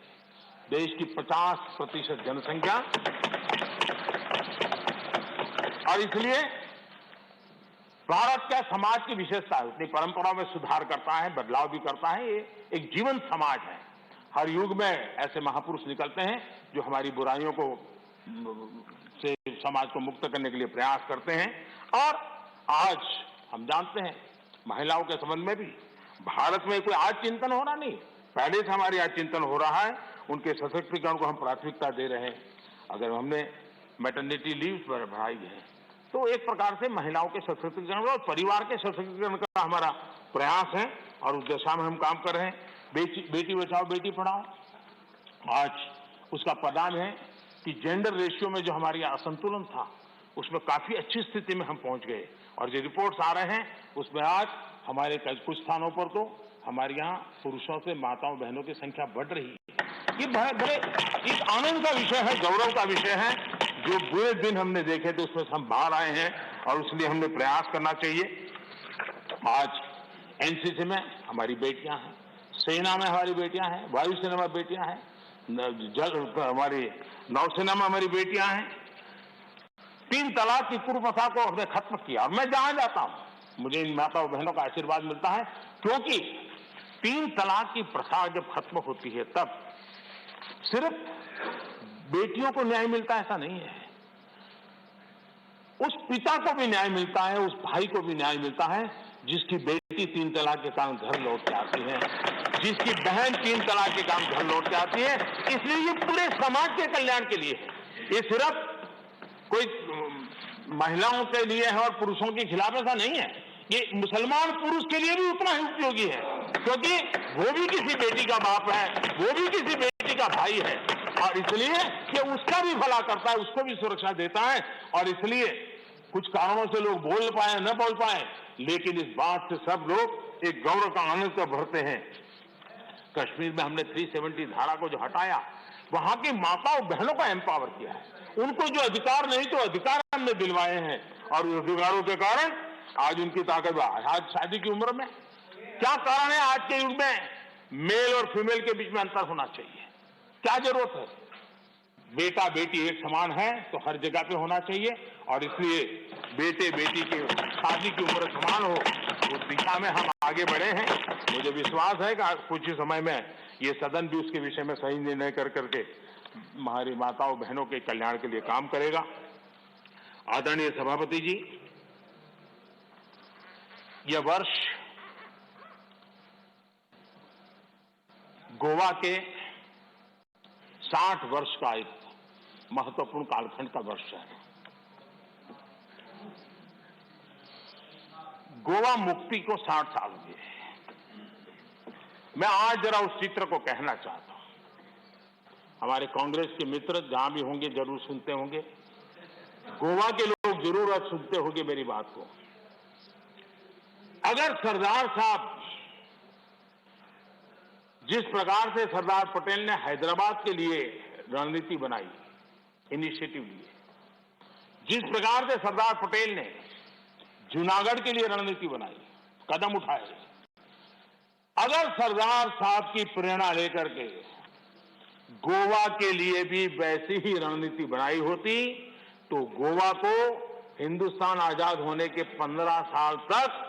देश की 50% जनसंख्या, और इसलिए भारत का समाज की विशेषता है, अपनी परंपराओं में सुधार करता है, बदलाव भी करता है। ये एक जीवन समाज है। हर युग में ऐसे महापुरुष निकलते हैं जो हमारी बुराइयों को से समाज को मुक्त करने के लिए प्रयास करते हैं। और आज हम जानते हैं महिलाओं के संबंध में भी भारत में कोई आज चिंतन हो रहा नहीं, पहले से हमारे आज चिंतन हो रहा है। उनके सशक्तिकरण को हम प्राथमिकता दे रहे हैं। अगर हमने मैटरनिटी लीव बढ़ाई है तो एक प्रकार से महिलाओं के सशक्तिकरण और परिवार के सशक्तिकरण का हमारा प्रयास है और उस दिशा में हम काम कर रहे हैं। बेटी बचाओ बेटी पढ़ाओ, आज उसका परिणाम है कि जेंडर रेशियो में जो हमारी असंतुलन था उसमें काफी अच्छी स्थिति में हम पहुंच गए। और जो रिपोर्ट्स आ रहे हैं उसमें आज हमारे कुछ स्थानों पर तो हमारे यहाँ पुरुषों से माताओं बहनों की संख्या बढ़ रही है। ये बड़े एक आनंद का विषय है, गौरव का विषय है। जो बुरे दिन हमने देखे थे उसमें से हम बाहर आए हैं और इसलिए हमने प्रयास करना चाहिए। आज एनसीसी में हमारी बेटियां हैं, सेना में हमारी बेटियां हैं, वायुसेना में बेटियां हैं, हमारी नौसेना में हमारी बेटियां हैं। 3 तलाक की कुप्रथा को हमने खत्म किया और मैं जहां जाता हूं मुझे इन माताओं बहनों का आशीर्वाद मिलता है, क्योंकि 3 तलाक की प्रथा जब खत्म होती है तब सिर्फ बेटियों को न्याय मिलता है ऐसा नहीं है, उस पिता को भी न्याय मिलता है, उस भाई को भी न्याय मिलता है जिसकी बेटी 3 तलाक के कारण घर लौट के आती है, जिसकी बहन 3 तलाक के कारण घर लौट के आती है। इसलिए ये पूरे समाज के कल्याण के लिए है। ये सिर्फ कोई महिलाओं के लिए है और पुरुषों के खिलाफ ऐसा नहीं है। ये मुसलमान पुरुष के लिए भी उतना ही उपयोगी है, क्योंकि वो भी किसी बेटी का बाप है, वो भी किसी बेटी का भाई है और इसलिए कि उसका भी भला करता है, उसको भी सुरक्षा देता है। और इसलिए कुछ कारणों से लोग बोल पाए न बोल पाए, लेकिन इस बात से सब लोग एक गौरव का आनंद का भरते हैं। कश्मीर में हमने 370 धारा को जो हटाया, वहां की माताओं बहनों को एम्पावर किया है। उनको जो अधिकार नहीं तो अधिकार हमने दिलवाए हैं और उस अधिकारों के कारण आज उनकी ताकत। आज शादी की उम्र में क्या कारण है? आज के युग में मेल और फीमेल के बीच में अंतर होना चाहिए, क्या जरूरत है? बेटा बेटी एक समान है तो हर जगह पे होना चाहिए और इसलिए बेटे बेटी की शादी की उम्र समान हो, उस दिशा में हम आगे बढ़े हैं। मुझे विश्वास है कि कुछ ही समय में ये सदन भी उसके विषय में सही निर्णय कर करके हमारी माताओं बहनों के कल्याण के लिए काम करेगा। आदरणीय सभापति जी, यह वर्ष गोवा के 60 वर्ष का एक महत्वपूर्ण कालखंड का वर्ष है। गोवा मुक्ति को 60 साल हुए। मैं आज जरा उस चित्र को कहना चाहता हूं। हमारे कांग्रेस के मित्र जहां भी होंगे जरूर सुनते होंगे, गोवा के लोग जरूर आज सुनते होंगे मेरी बात को। अगर सरदार साहब जिस प्रकार से सरदार पटेल ने हैदराबाद के लिए रणनीति बनाई, इनिशिएटिव लिए, जिस प्रकार से सरदार पटेल ने जूनागढ़ के लिए रणनीति बनाई, कदम उठाए, अगर सरदार साहब की प्रेरणा लेकर के गोवा के लिए भी वैसी ही रणनीति बनाई होती तो गोवा को हिंदुस्तान आजाद होने के 15 साल तक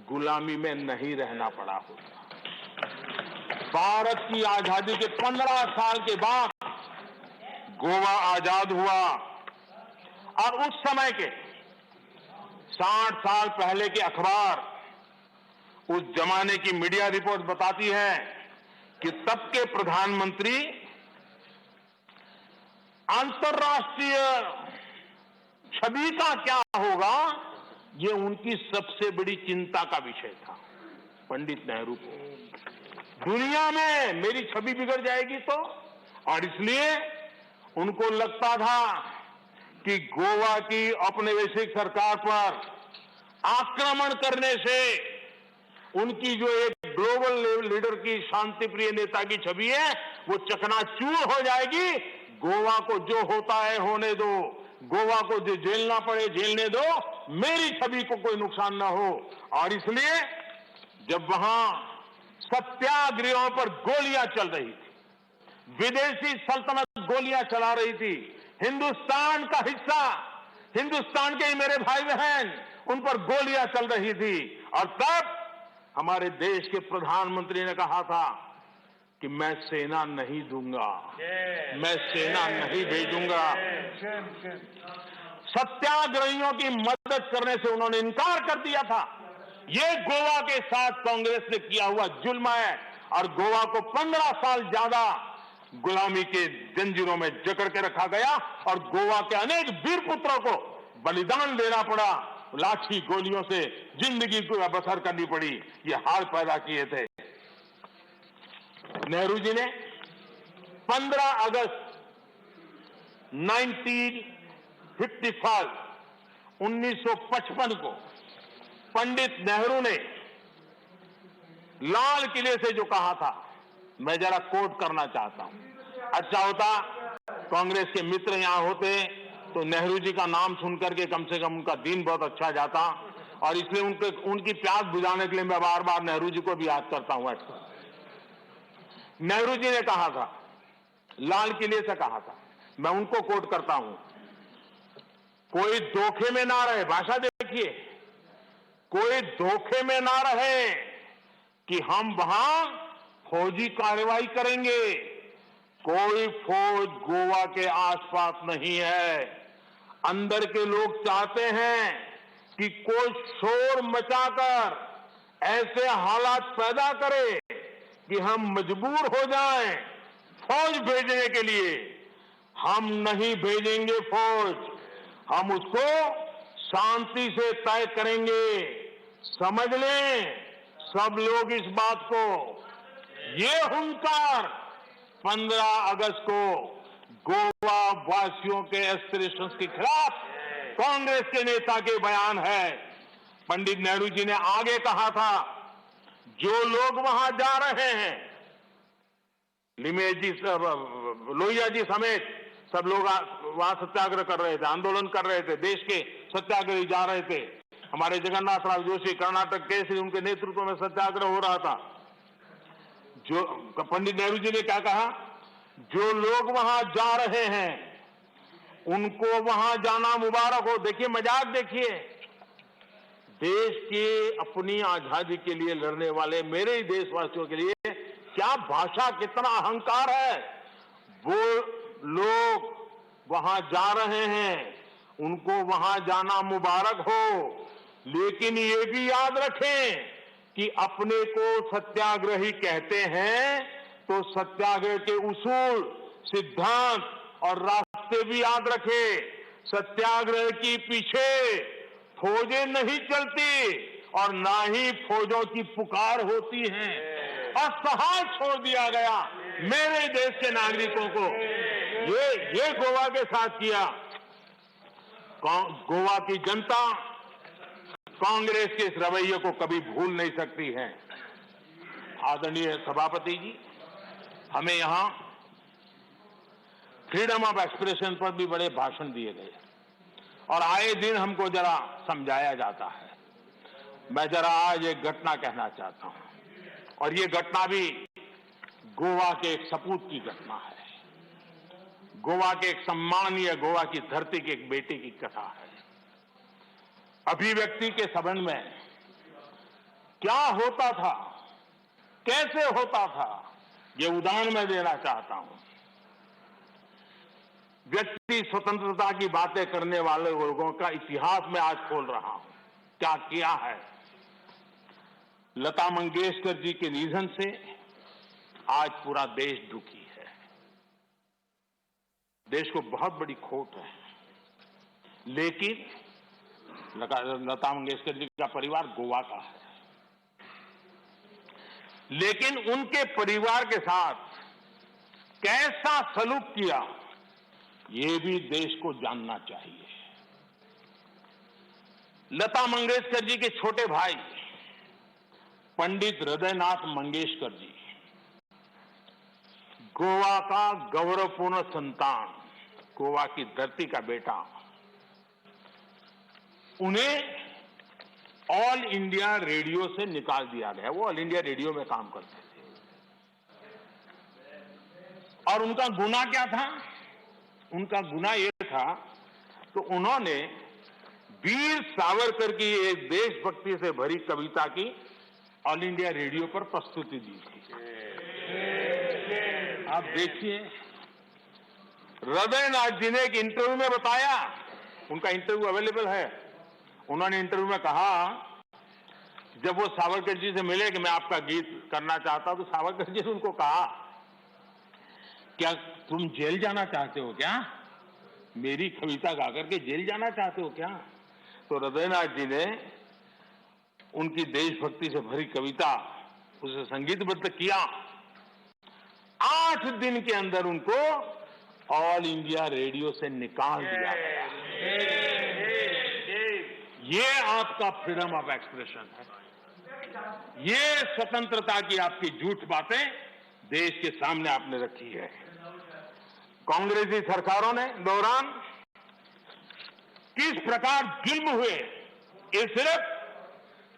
गुलामी में नहीं रहना पड़ा होता। भारत की आजादी के 15 साल के बाद गोवा आजाद हुआ और उस समय के 60 साल पहले के अखबार, उस जमाने की मीडिया रिपोर्ट बताती है कि तब के प्रधानमंत्री अंतर्राष्ट्रीय छवि का क्या होगा, ये उनकी सबसे बड़ी चिंता का विषय था पंडित नेहरू को। दुनिया में मेरी छवि बिगड़ जाएगी तो, और इसलिए उनको लगता था कि गोवा की औपनिवेशिक सरकार पर आक्रमण करने से उनकी जो एक ग्लोबल लीडर की शांतिप्रिय नेता की छवि है वो चकनाचूर हो जाएगी। गोवा को जो होता है होने दो, गोवा को जो झेलना पड़े झेलने दो, मेरी छवि को कोई नुकसान ना हो। और इसलिए जब वहां सत्याग्रहियों पर गोलियां चल रही थी, विदेशी सल्तनत गोलियां चला रही थी, हिंदुस्तान का हिस्सा, हिंदुस्तान के ही मेरे भाई बहन उन पर गोलियां चल रही थी, और तब हमारे देश के प्रधानमंत्री ने कहा था कि मैं सेना नहीं दूंगा, मैं सेना नहीं भेजूंगा। सत्याग्रहियों की मदद करने से उन्होंने इनकार कर दिया था। ये गोवा के साथ कांग्रेस ने किया हुआ जुल्म है, और गोवा को 15 साल ज्यादा गुलामी के जंजीरों में जकड़ के रखा गया, और गोवा के अनेक वीर पुत्रों को बलिदान देना पड़ा, लाठी गोलियों से जिंदगी को बसर करनी पड़ी। ये हाल पैदा किए थे नेहरू जी ने। 15 अगस्त 1955 को पंडित नेहरू ने लाल किले से जो कहा था, मैं जरा कोट करना चाहता हूं। अच्छा होता कांग्रेस के मित्र यहां होते तो नेहरू जी का नाम सुनकर के कम से कम उनका दिन बहुत अच्छा जाता, और इसलिए उनकी प्यास बुझाने के लिए मैं बार बार नेहरू जी को भी याद करता हूं। नेहरू जी ने कहा था, लाल किले से कहा था, मैं उनको कोट करता हूं, कोई धोखे में ना रहे, भाषा देखिए, कोई धोखे में ना रहे कि हम वहां फौजी कार्रवाई करेंगे। कोई फौज गोवा के आसपास नहीं है। अंदर के लोग चाहते हैं कि कोई शोर मचाकर ऐसे हालात पैदा करे कि हम मजबूर हो जाएं फौज भेजने के लिए। हम नहीं भेजेंगे फौज, हम उसको शांति से तय करेंगे। समझ लें सब लोग इस बात को। ये हुंकार 15 अगस्त को गोवा वासियों के एस्पिरेशंस के खिलाफ कांग्रेस के नेता के बयान है। पंडित नेहरू जी ने आगे कहा था, जो लोग वहां जा रहे हैं, लिमेश जी, लोहिया जी समेत सब लोग वहां सत्याग्रह कर रहे थे, आंदोलन कर रहे थे, देश के सत्याग्रही जा रहे थे। हमारे जगन्नाथ राव जोशी कर्नाटक केसरी, उनके नेतृत्व में सत्याग्रह हो रहा था। जो पंडित नेहरू जी ने क्या कहा, जो लोग वहां जा रहे हैं उनको वहां जाना मुबारक हो। देखिए मजाक देखिए, देश की अपनी आजादी के लिए लड़ने वाले मेरे ही देशवासियों के लिए क्या भाषा, कितना अहंकार है। वो लोग वहां जा रहे हैं, उनको वहां जाना मुबारक हो, लेकिन ये भी याद रखें कि अपने को सत्याग्रही कहते हैं तो सत्याग्रह के उसूल, सिद्धांत और रास्ते भी याद रखें। सत्याग्रह की पीछे फौजें नहीं चलती और ना ही फौजों की पुकार होती है। असहाय छोड़ दिया गया मेरे देश के नागरिकों को। ये गोवा के साथ किया। गोवा की जनता कांग्रेस के इस रवैये को कभी भूल नहीं सकती है। आदरणीय सभापति जी, हमें यहां फ्रीडम ऑफ एक्सप्रेशन पर भी बड़े भाषण दिए गए और आए दिन हमको जरा समझाया जाता है। मैं जरा आज एक घटना कहना चाहता हूं, और ये घटना भी गोवा के एक सपूत की घटना है। गोवा के एक सम्मानीय गोवा की धरती के एक बेटे की कथा है। अभिव्यक्ति के संबंध में क्या होता था, कैसे होता था, ये उदाहरण मैं देना चाहता हूं। व्यक्ति स्वतंत्रता की बातें करने वाले लोगों का इतिहास मैं आज खोल रहा हूं। क्या किया है। लता मंगेशकर जी के निधन से आज पूरा देश दुखी है। देश को बहुत बड़ी खोट है। लेकिन लता मंगेशकर जी का परिवार गोवा का है, लेकिन उनके परिवार के साथ कैसा सलूक किया ये भी देश को जानना चाहिए। लता मंगेशकर जी के छोटे भाई पंडित हृदयनाथ मंगेशकर जी, गोवा का गौरवपूर्ण संतान, गोवा की धरती का बेटा, उन्हें ऑल इंडिया रेडियो से निकाल दिया गया। वो ऑल इंडिया रेडियो में काम करते थे और उनका गुनाह क्या था? उनका गुनाह ये था तो उन्होंने वीर सावरकर की एक देशभक्ति से भरी कविता की ऑल इंडिया रेडियो पर प्रस्तुति दी थी। आप देखिए, हृदयनाथ जी ने एक इंटरव्यू में बताया, उनका इंटरव्यू अवेलेबल है। उन्होंने इंटरव्यू में कहा, जब वो सावरकर जी से मिले कि मैं आपका गीत करना चाहता हूं, तो सावरकर जी ने उनको कहा, क्या तुम जेल जाना चाहते हो क्या? मेरी कविता गा करके जेल जाना चाहते हो क्या? तो हृदयनाथ जी ने उनकी देशभक्ति से भरी कविता उसे संगीतबद्ध किया। 8 दिन के अंदर उनको ऑल इंडिया रेडियो से निकाल दिया गया। ये आपका फ्रीडम ऑफ एक्सप्रेशन है। ये स्वतंत्रता की आपकी झूठ बातें देश के सामने आपने रखी है। कांग्रेसी सरकारों ने दौरान किस प्रकार जुल्म हुए, ये सिर्फ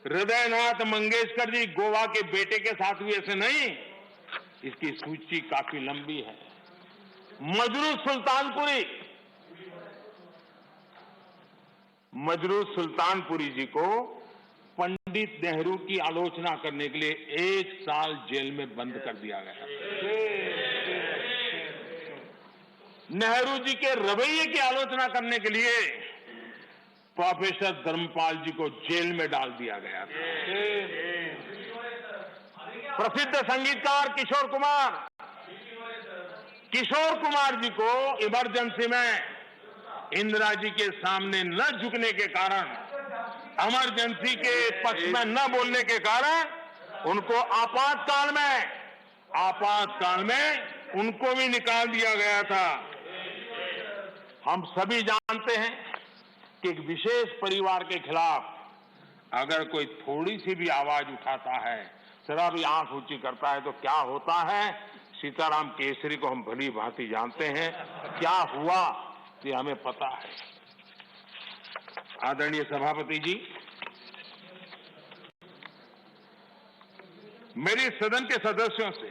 हृदयनाथ मंगेशकर जी गोवा के बेटे के साथ हुए ऐसे नहीं, इसकी सूची काफी लंबी है। मजरू सुल्तानपुरी जी को पंडित नेहरू की आलोचना करने के लिए 1 साल जेल में बंद कर दिया गया। नेहरू जी के रवैये की आलोचना करने के लिए प्रोफेसर धर्मपाल जी को जेल में डाल दिया गया था। प्रसिद्ध संगीतकार किशोर कुमार जी को इमरजेंसी में इंदिरा जी के सामने न झुकने के कारण, इमरजेंसी के पक्ष में न बोलने के कारण उनको आपातकाल में उनको भी निकाल दिया गया था। हम सभी जानते हैं कि एक विशेष परिवार के खिलाफ अगर कोई थोड़ी सी भी आवाज उठाता है, जरा भी आंख ऊंची करता है, तो क्या होता है। सीताराम केसरी को हम भली भांति जानते हैं, क्या हुआ ये हमें पता है। आदरणीय सभापति जी, मेरी सदन के सदस्यों से,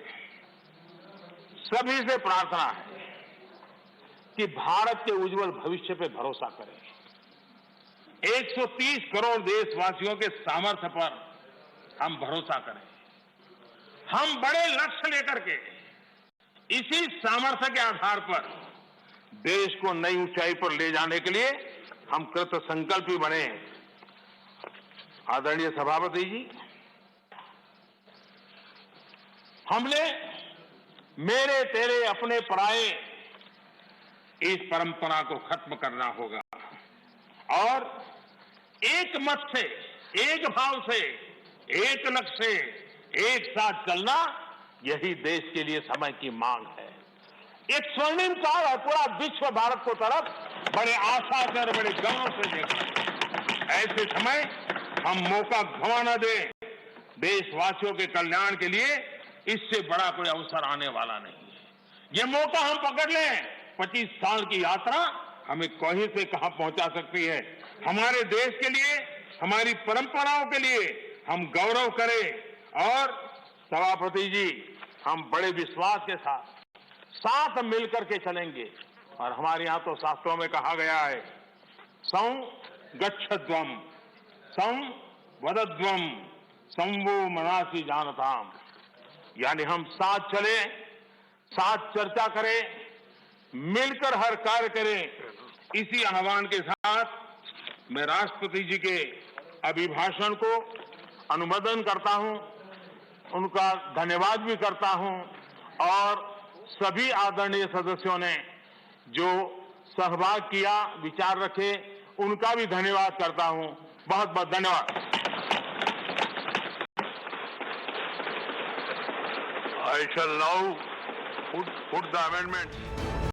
सभी से प्रार्थना है कि भारत के उज्जवल भविष्य पे भरोसा करें। 130 करोड़ देशवासियों के सामर्थ्य पर हम भरोसा करें। हम बड़े लक्ष्य लेकर के इसी सामर्थ्य के आधार पर देश को नई ऊंचाई पर ले जाने के लिए हम कृत संकल्पी बने। आदरणीय सभापति जी, हमने मेरे तेरे अपने पराए इस परंपरा को खत्म करना होगा और एक मत से, एक भाव से, एक लक्ष्य से एक साथ चलना, यही देश के लिए समय की मांग है। एक स्वर्णिम काल है, पूरा विश्व भारत को तरफ बड़े आशा से और बड़े गर्व से देख रहे हैं। ऐसे समय हम मौका गंवा न दें। देशवासियों के कल्याण के लिए इससे बड़ा कोई अवसर आने वाला नहीं है। ये मौका हम पकड़ लें। 25 साल की यात्रा हमें कहीं से कहां पहुंचा सकती है। हमारे देश के लिए, हमारी परंपराओं के लिए हम गौरव करें और सभापति जी, हम बड़े विश्वास के साथ मिलकर के चलेंगे। और हमारे यहां तो शास्त्रों में कहा गया है, सं गच्छध्वम, सं वदध्वम, संवो मनासी जानताम। यानी हम साथ चले, साथ चर्चा करें, मिलकर हर कार्य करें। इसी आह्वान के साथ मैं राष्ट्रपति जी के अभिभाषण को अनुमोदन करता हूं, उनका धन्यवाद भी करता हूं और सभी आदरणीय सदस्यों ने जो सहभाग किया, विचार रखे, उनका भी धन्यवाद करता हूं। बहुत बहुत धन्यवाद। I shall now put the amendments.